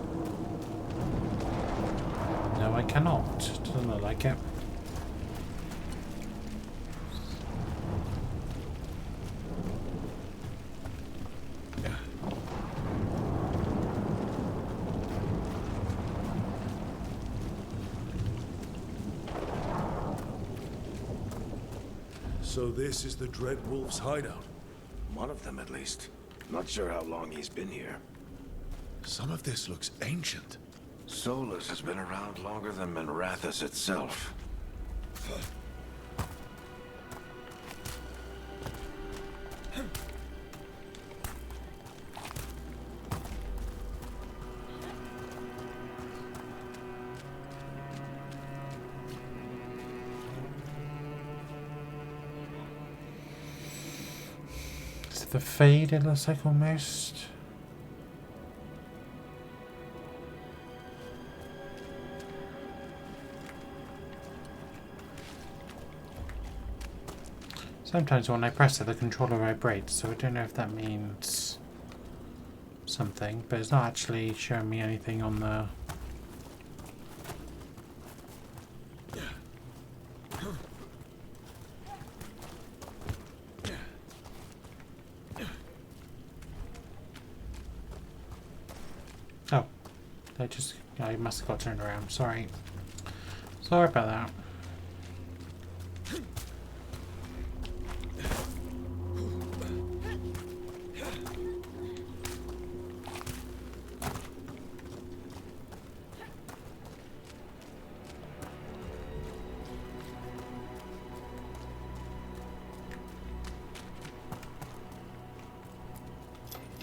No, I cannot. Doesn't look like it. So this is the Dreadwolf's hideout. One of them, at least. Not sure how long he's been here. Some of this looks ancient. Solas has been around longer than Minrathos itself. Is it the fade it looks like almost? Sometimes when I press it, the controller vibrates, so I don't know if that means something, but it's not actually showing me anything on the... Oh, I must have got turned around, sorry. Sorry about that.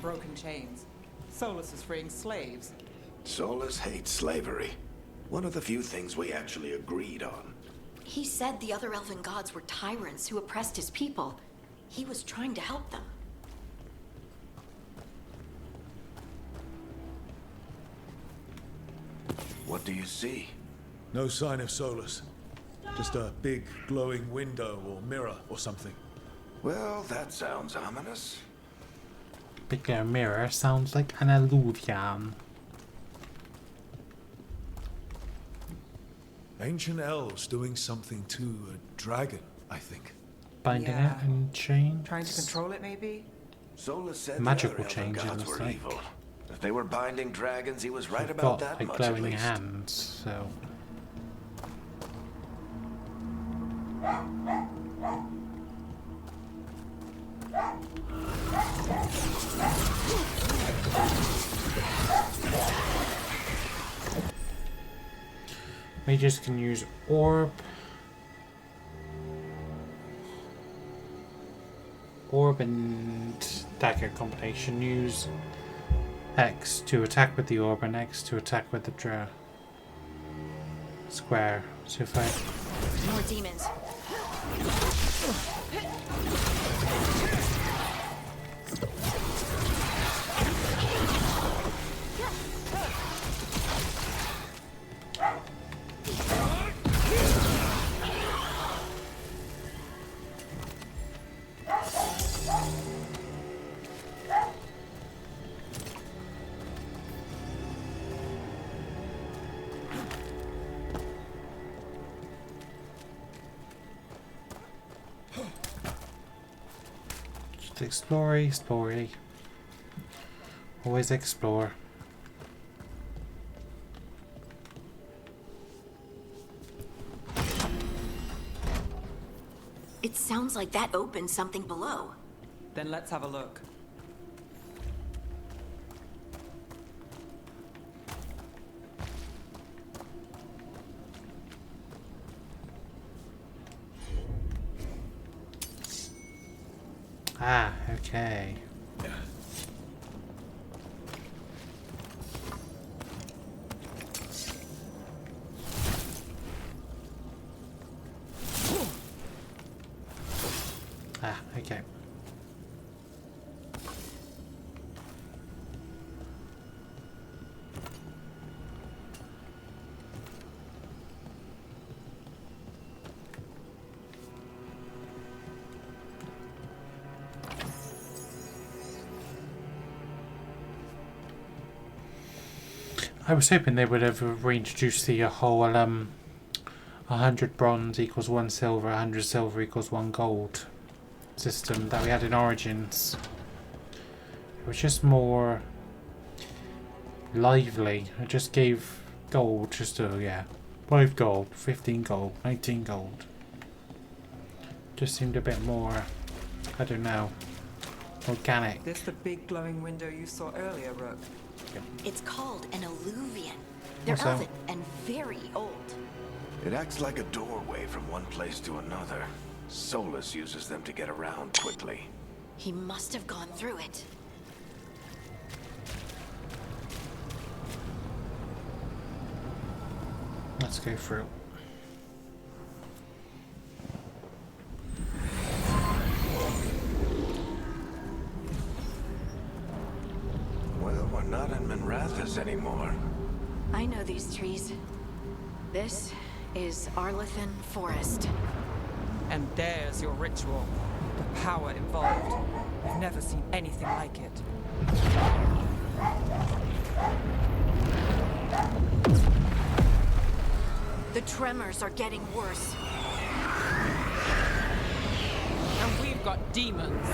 Broken chains. Solas is freeing slaves. Solas hates slavery. One of the few things we actually agreed on. He said the other elven gods were tyrants who oppressed his people. He was trying to help them. What do you see? No sign of Solas. Just a big glowing window or mirror or something. Well, that sounds ominous. Big mirror sounds like an illusion. Ancient elves doing something to a dragon, I think. Binding Yeah. it in chains. Trying to control it, maybe? Solas said Magical the other elven change, it gods looks were like. evil. If they were binding dragons, he was right They've about got that like much at glowing least. hands, so... Mages can use orb. Orb and dagger combination. Use X to attack with the orb and X to attack with the draw. Square. So if I... More demons. Explore. Always explore. It sounds like that opened something below. Then let's have a look. Ah, okay. Ah, okay. I was hoping they would have reintroduced the whole 100 bronze equals 1 silver, 100 silver equals 1 gold system that we had in Origins. It was just more lively. It just gave gold, yeah, 5 gold, 15 gold, 19 gold. Just seemed a bit more, I don't know, organic. This the big glowing window you saw earlier, Rook? It's called an alluvian. They're What's that? elven and very old. It acts like a doorway from one place to another. Solas uses them to get around quickly. He must have gone through it. Let's go through. Well, we're not in Minrathous anymore. I know these trees. This is Arlethan Forest. And there's your ritual. The power involved. I've never seen anything like it. The tremors are getting worse. And we've got demons.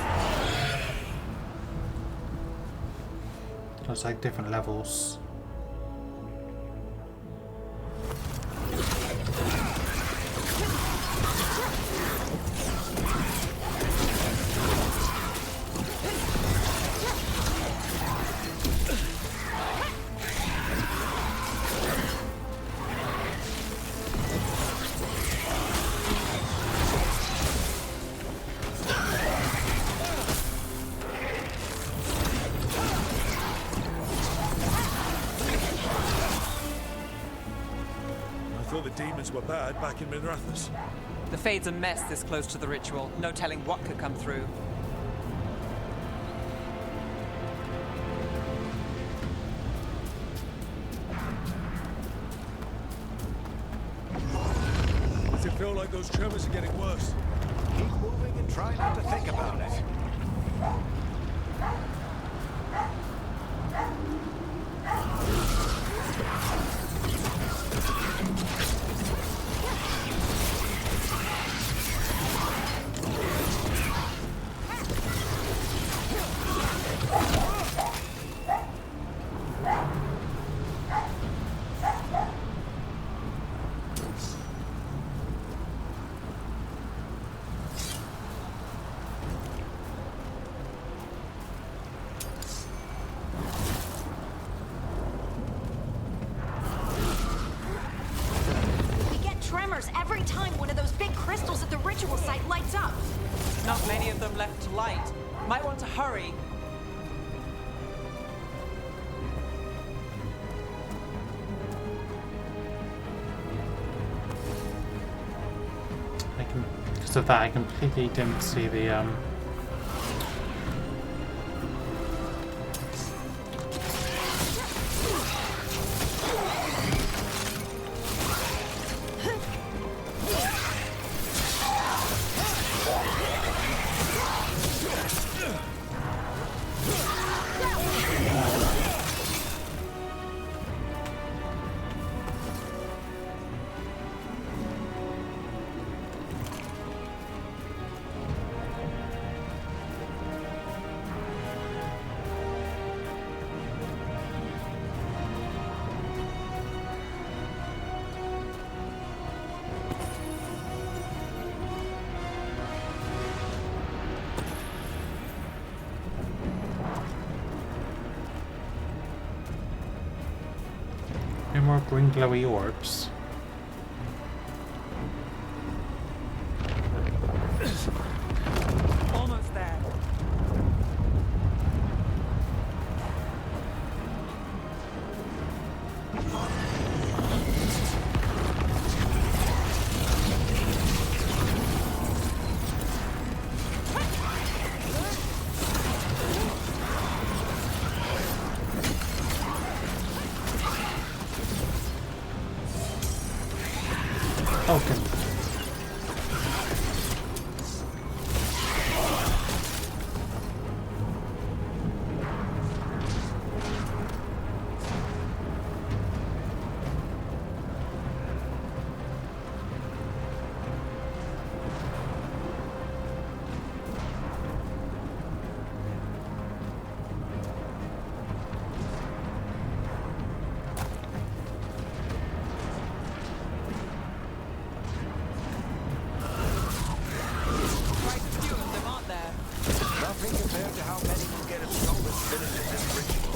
Looks like different levels. Were bad back in Minrathous. The Fade's a mess this close to the ritual. No telling what could come through. Does it feel like those tremors are getting worse? Keep moving and try not to think about it. tremors every time one of those big crystals at the ritual site lights up. Not many of them left to light. Might want to hurry. Because of that, I completely didn't see the no more green glowy orbs. Almost there. Okay. Quite a few of them, aren't there? Nothing compared to how many will get a Solas finishes this ritual.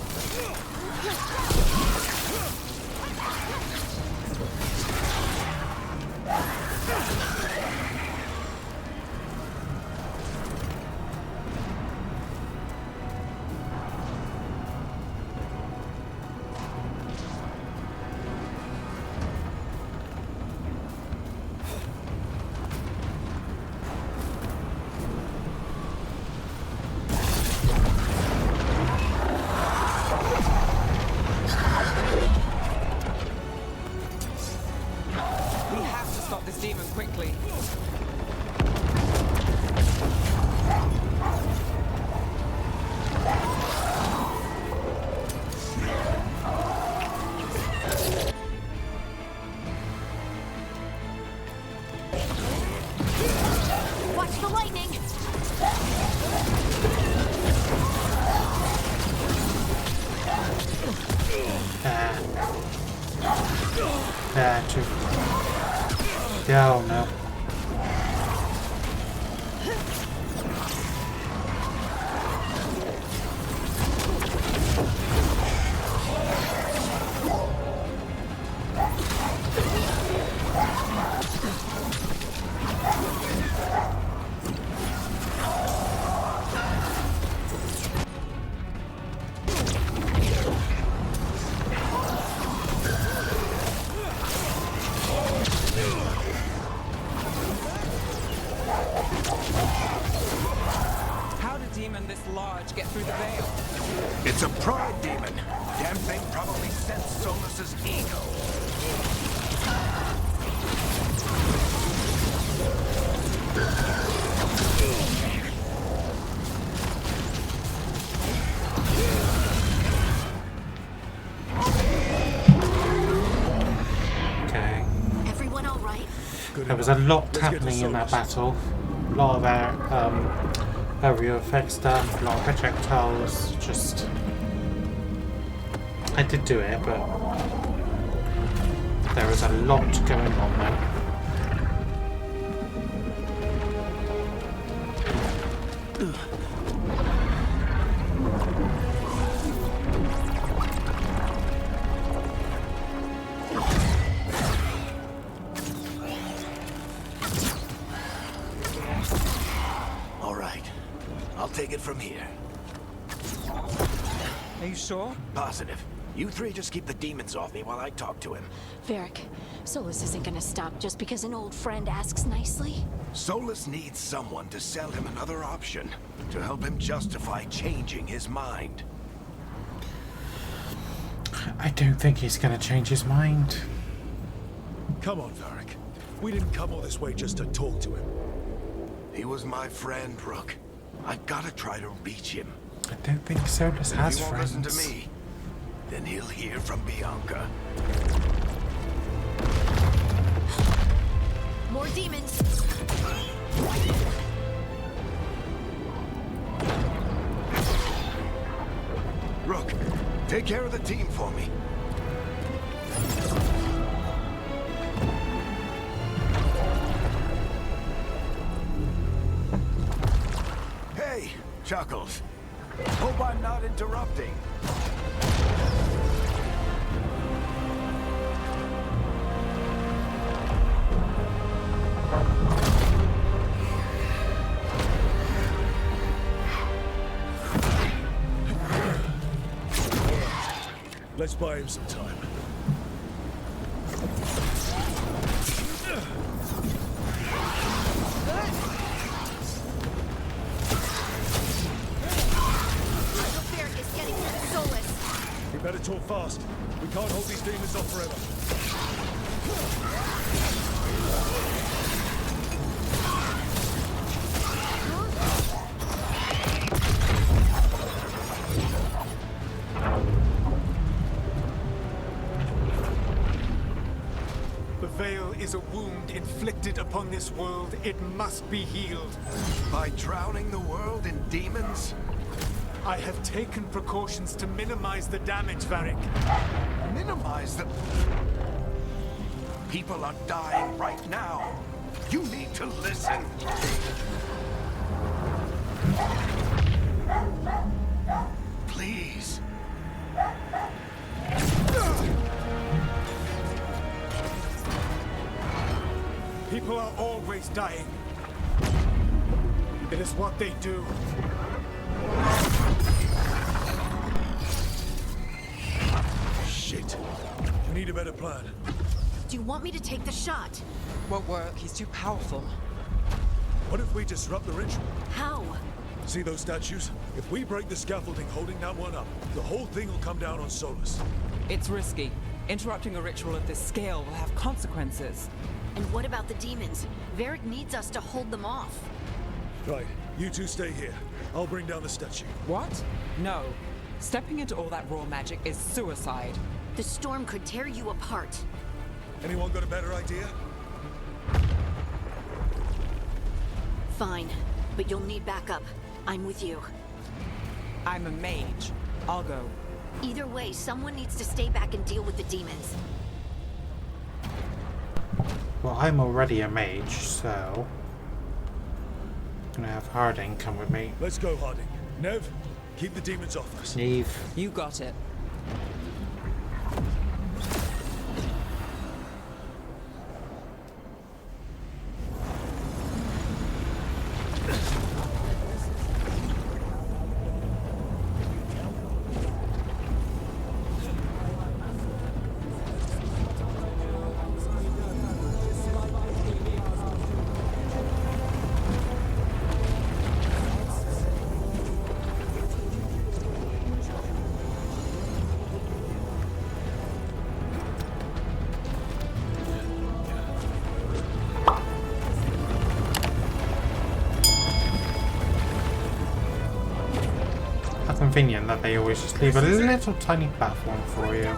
We have to stop this demon quickly. Watch the lightning! True. Yeah, oh no. How did a demon this large get through the veil? It's a pride demon. Damn thing probably sensed Solas's ego. Okay. Everyone all right? There was a lot happening in that battle. A lot of area effect stuff, a lot of projectiles, just... I did do it, but there was a lot going on there. take it from here. Are you sure? Positive. You three just keep the demons off me while I talk to him. Varric, Solas isn't gonna stop just because an old friend asks nicely. Solas needs someone to sell him another option, to help him justify changing his mind. I don't think he's going to change his mind. Come on, Varric. We didn't come all this way just to talk to him. He was my friend, Rook. I gotta try to reach him. I don't think Solas has If he won't friends. listen to me, then he'll hear from Bianca. More demons! Rook, take care of the team for me. Hey, Chuckles. Hope I'm not interrupting. Let's buy him some time. Varric is getting rid of Solas. We better talk fast. We can't hold these demons off forever. The Veil is a wound inflicted upon this world. It must be healed. By drowning the world in demons? I have taken precautions to minimize the damage, Varric. Minimize the... People are dying right now. You need to listen. Please. People are always dying. It is what they do. Shit. We need a better plan. Do you want me to take the shot? Won't work. He's too powerful. What if we disrupt the ritual? How? See those statues? If we break the scaffolding holding that one up, the whole thing will come down on Solas. It's risky. Interrupting a ritual of this scale will have consequences. And what about the demons? Varric needs us to hold them off. Right, you two stay here. I'll bring down the statue. What? No. Stepping into all that raw magic is suicide. The storm could tear you apart. Anyone got a better idea? Fine, but you'll need backup. I'm with you. I'm a mage. I'll go. Either way, someone needs to stay back and deal with the demons. Well, I'm already a mage, so I'm gonna have Harding come with me. Let's go, Harding. Nev, keep the demons off us. Neve. You got it. Convenient that they always just leave a little tiny platform for you.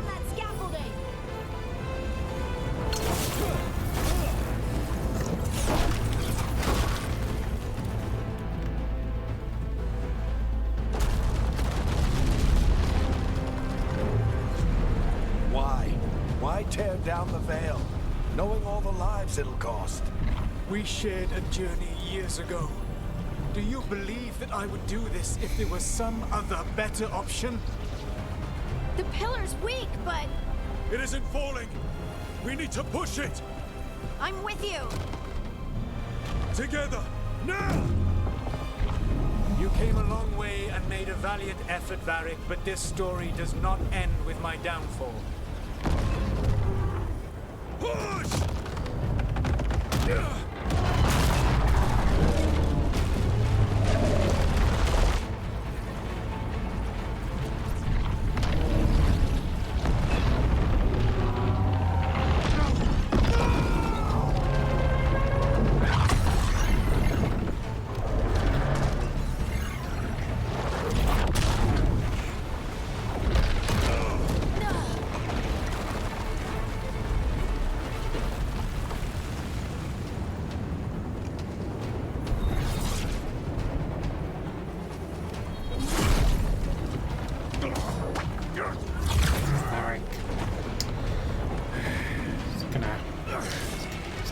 Why tear down the Veil, knowing all the lives it'll cost? We shared a journey years ago. Do you believe that I would do this if there was some other better option? The pillar's weak, but It isn't falling. We need to push it. I'm with you. Together, now! You came a long way and made a valiant effort, Varric, but this story does not end with my downfall. Push!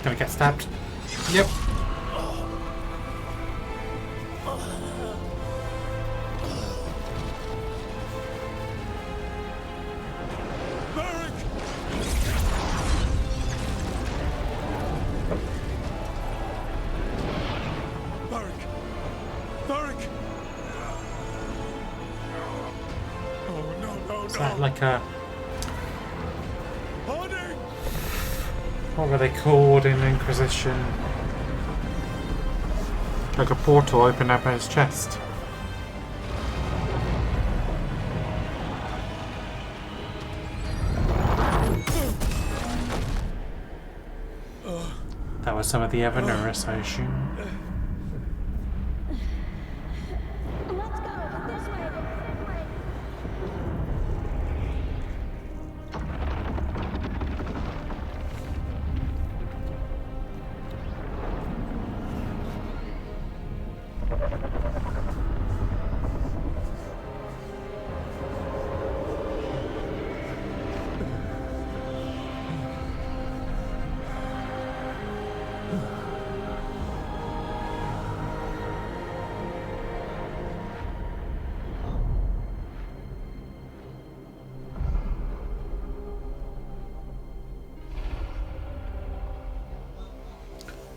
Gonna get stabbed. Yep. Is that like a... What were they called in Inquisition? Like a portal opened up in his chest. That was some of the Evanurus, I assume.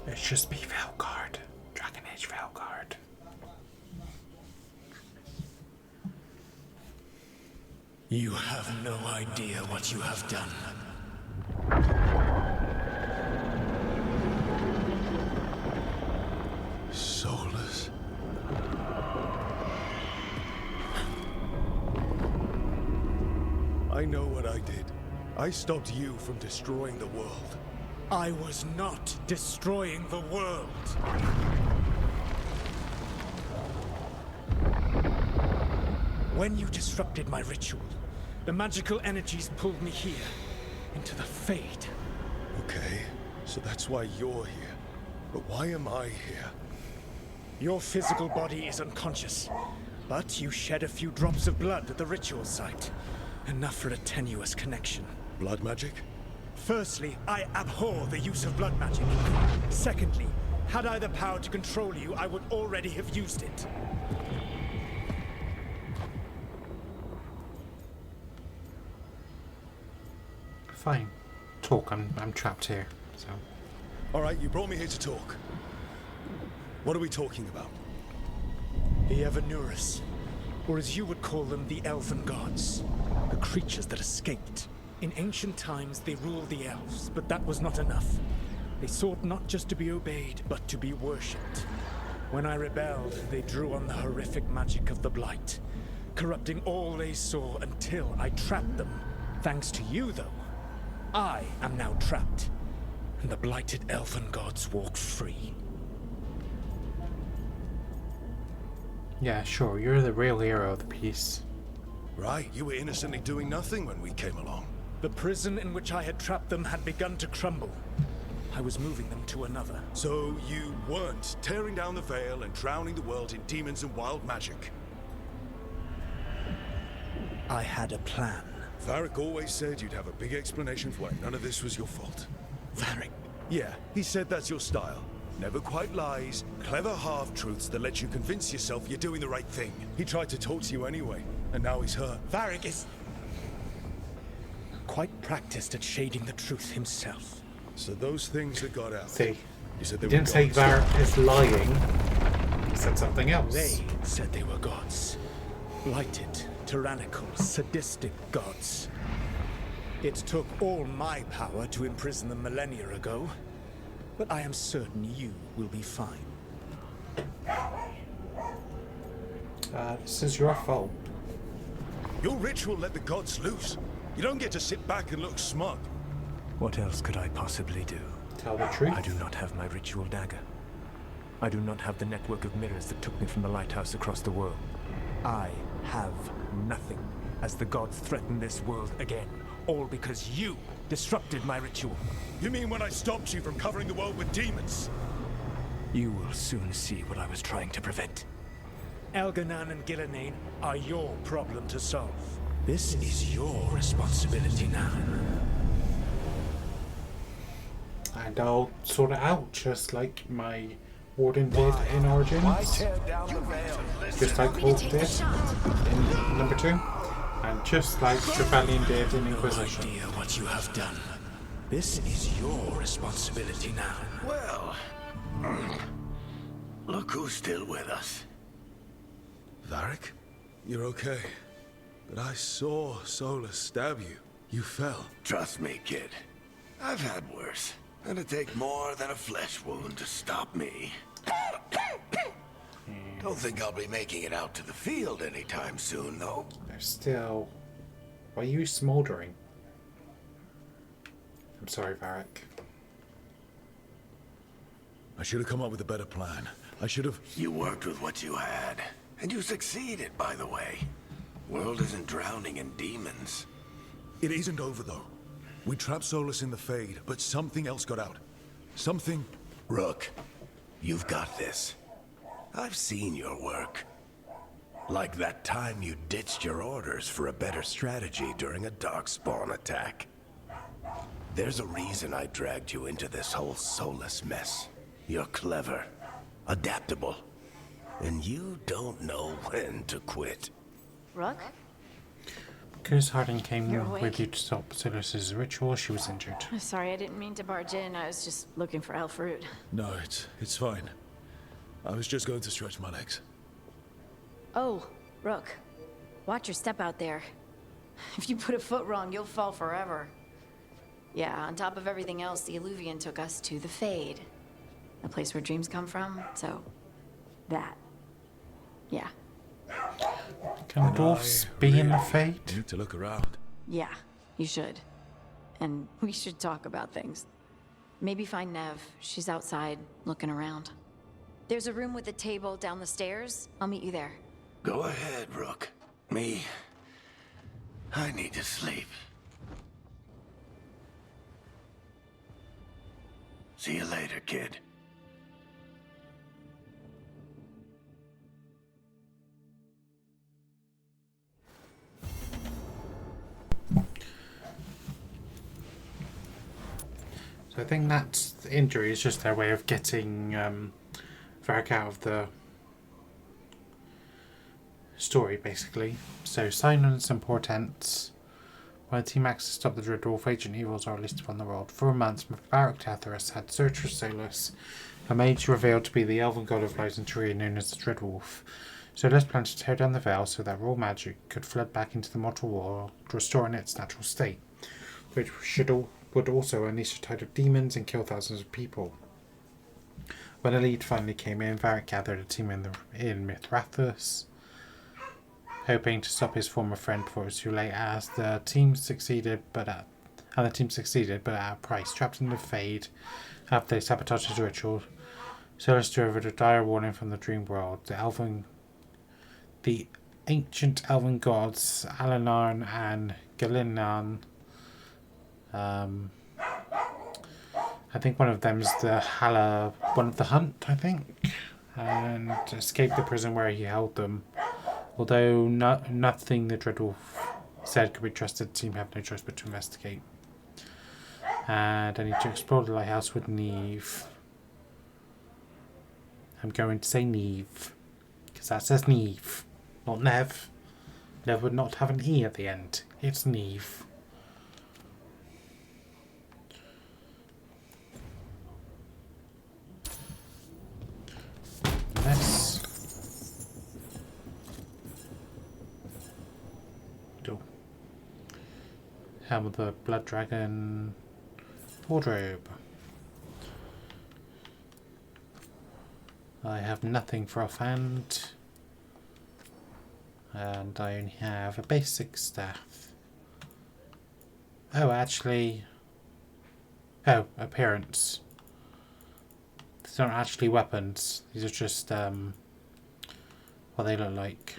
It should just be Veilguard. Dragon Age Veilguard. You have no idea what you have done. Solas? I know what I did. I stopped you from destroying the world. I was not destroying the world. When you disrupted my ritual, the magical energies pulled me here, into the Fade. Okay, so that's why you're here. But why am I here? Your physical body is unconscious, but you shed a few drops of blood at the ritual site. Enough for a tenuous connection. Blood magic? Firstly, I abhor the use of blood magic. Secondly, had I the power to control you, I would already have used it. Fine. Talk, I'm trapped here, so... Alright, you brought me here to talk. What are we talking about? The Evanurus, or as you would call them, the Elven Gods. The creatures that escaped. In ancient times, they ruled the elves, but that was not enough. They sought not just to be obeyed, but to be worshipped. When I rebelled, they drew on the horrific magic of the Blight, corrupting all they saw until I trapped them. Thanks to you, though, I am now trapped, and the blighted Elven Gods walk free. Yeah, sure, you're the real hero of the piece. Right, you were innocently doing nothing when we came along. The prison in which I had trapped them had begun to crumble. I was moving them to another. So you weren't tearing down the veil and drowning the world in demons and wild magic? I had a plan. Varric always said you'd have a big explanation for why none of this was your fault. Varric? Yeah, he said that's your style. Never quite lies, clever half-truths that let you convince yourself you're doing the right thing. He tried to talk to you anyway, and now he's hurt. Varric is... quite practiced at shading the truth himself. So those things that got out... See, you said he they didn't were say gods. Varric is lying. said something else. They said they were gods. Blighted, tyrannical, sadistic gods. It took all my power to imprison them millennia ago, but I am certain you will be fine. This is your fault. Your ritual let the gods loose. You don't get to sit back and look smug. What else could I possibly do? Tell the truth. I do not have my ritual dagger. I do not have the network of mirrors that took me from the lighthouse across the world. I have nothing as the gods threaten this world again. All because you disrupted my ritual. You mean when I stopped you from covering the world with demons? You will soon see what I was trying to prevent. Elganan and Gillenane are your problem to solve. This is your responsibility now. And I'll sort it out, just like my warden did in Origins. Why tear down the veil? Just like Wolf did in number 2. And just like Trevelyan did in Inquisition. No idea what you have done. This is your responsibility now. Well, look who's still with us. Varric, you're okay. But I saw Solas stab you. You fell. Trust me, kid. I've had worse. It'll take more than a flesh wound to stop me. Don't think I'll be making it out to the field anytime soon, though. They're still... Why are you smouldering? I'm sorry, Varric. I should have come up with a better plan. I should have... You worked with what you had. And you succeeded, by the way. World isn't drowning in demons. It isn't over, though. We trapped Solas in the Fade, but something else got out. Something... Rook, you've got this. I've seen your work. Like that time you ditched your orders for a better strategy during a darkspawn attack. There's a reason I dragged you into this whole Solas mess. You're clever, adaptable, and you don't know when to quit. Rook? Because Harding came You're awake? with you to stop Solas' ritual, she was injured. Sorry, I didn't mean to barge in. I was just looking for elf fruit. No, it's fine. I was just going to stretch my legs. Oh, Rook. Watch your step out there. If you put a foot wrong, you'll fall forever. Yeah, on top of everything else, the Illuvian took us to the Fade. The place where dreams come from, so... that. Yeah. Can dwarfs be in the Fade? Need to look around. Yeah, you should. And we should talk about things. Maybe find Nev. She's outside, looking around. There's a room with a table down the stairs. I'll meet you there. Go ahead, Rook. Me, I need to sleep. See you later, kid. So I think that injury is just their way of getting Varric out of the story, basically. So silence and portents. When the team acts to stop the Dreadwolf, ancient evils are released upon the world. For months, Varric Thedas had searched for Solas, a mage revealed to be the elven god of light and Tyria known as the Dreadwolf. Solas planned to tear down the veil so that raw magic could flood back into the mortal world, restoring its natural state, which would also unleash a tide of demons and kill thousands of people. When a lead finally came in, Varric gathered a team in Mithrathus, hoping to stop his former friend before it was too late. As the team succeeded, but at a price. Trapped in the Fade, after they sabotaged his ritual, Solas delivered a dire warning from the dream world. The ancient elven gods, Alanarn and Galinan. I think one of them is one of the Hunt, I think, and escaped the prison where he held them. Although nothing the Dreadwolf said could be trusted, the team have no choice but to investigate. And I need to explore the lighthouse with Neve. I'm going to say Neve, because that says Neve, not Nev. Nev would not have an E at the end. It's Neve. Let's Helm of the Blood Dragon wardrobe. I have nothing for offhand. And I only have a basic staff. Oh, actually... Oh, appearance. These aren't actually weapons. These are just, what they look like.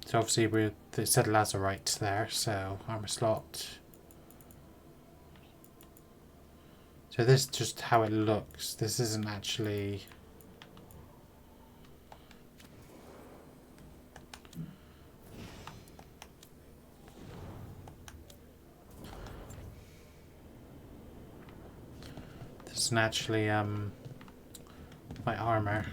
So obviously it said lazarite there, so armor slot. So this is just how it looks. This isn't actually... This isn't actually my armor.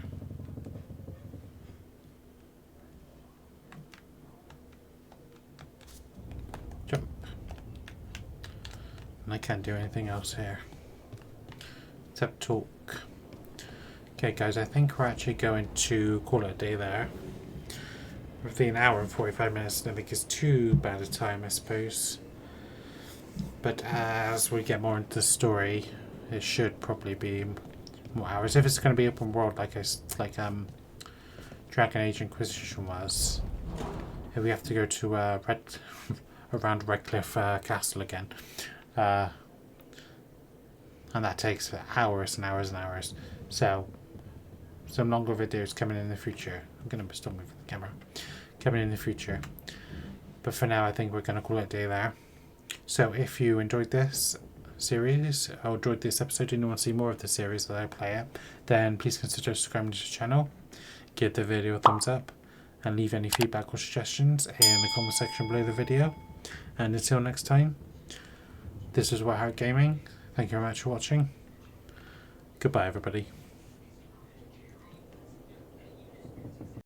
Jump. And I can't do anything else here. Except talk. Okay guys, I think we're actually going to call it a day there. Roughly an hour and 45 minutes, I don't think it's too bad a time, I suppose. But as we get more into the story, it should probably be more hours. If it's going to be open world like Dragon Age Inquisition was. If we have to go to around Redcliffe Castle again. And that takes hours and hours and hours. So, some longer videos coming in the future. I'm going to stop moving the camera. Coming in the future. But for now, I think we're going to call it a day there. So, if you enjoyed this series, or enjoyed this episode and you want to see more of the series that I play at, then please consider subscribing to the channel. Give the video a thumbs up. And leave any feedback or suggestions in the comment section below the video. And until next time, this is White Heart Gaming. Thank you very much for watching. Goodbye, everybody.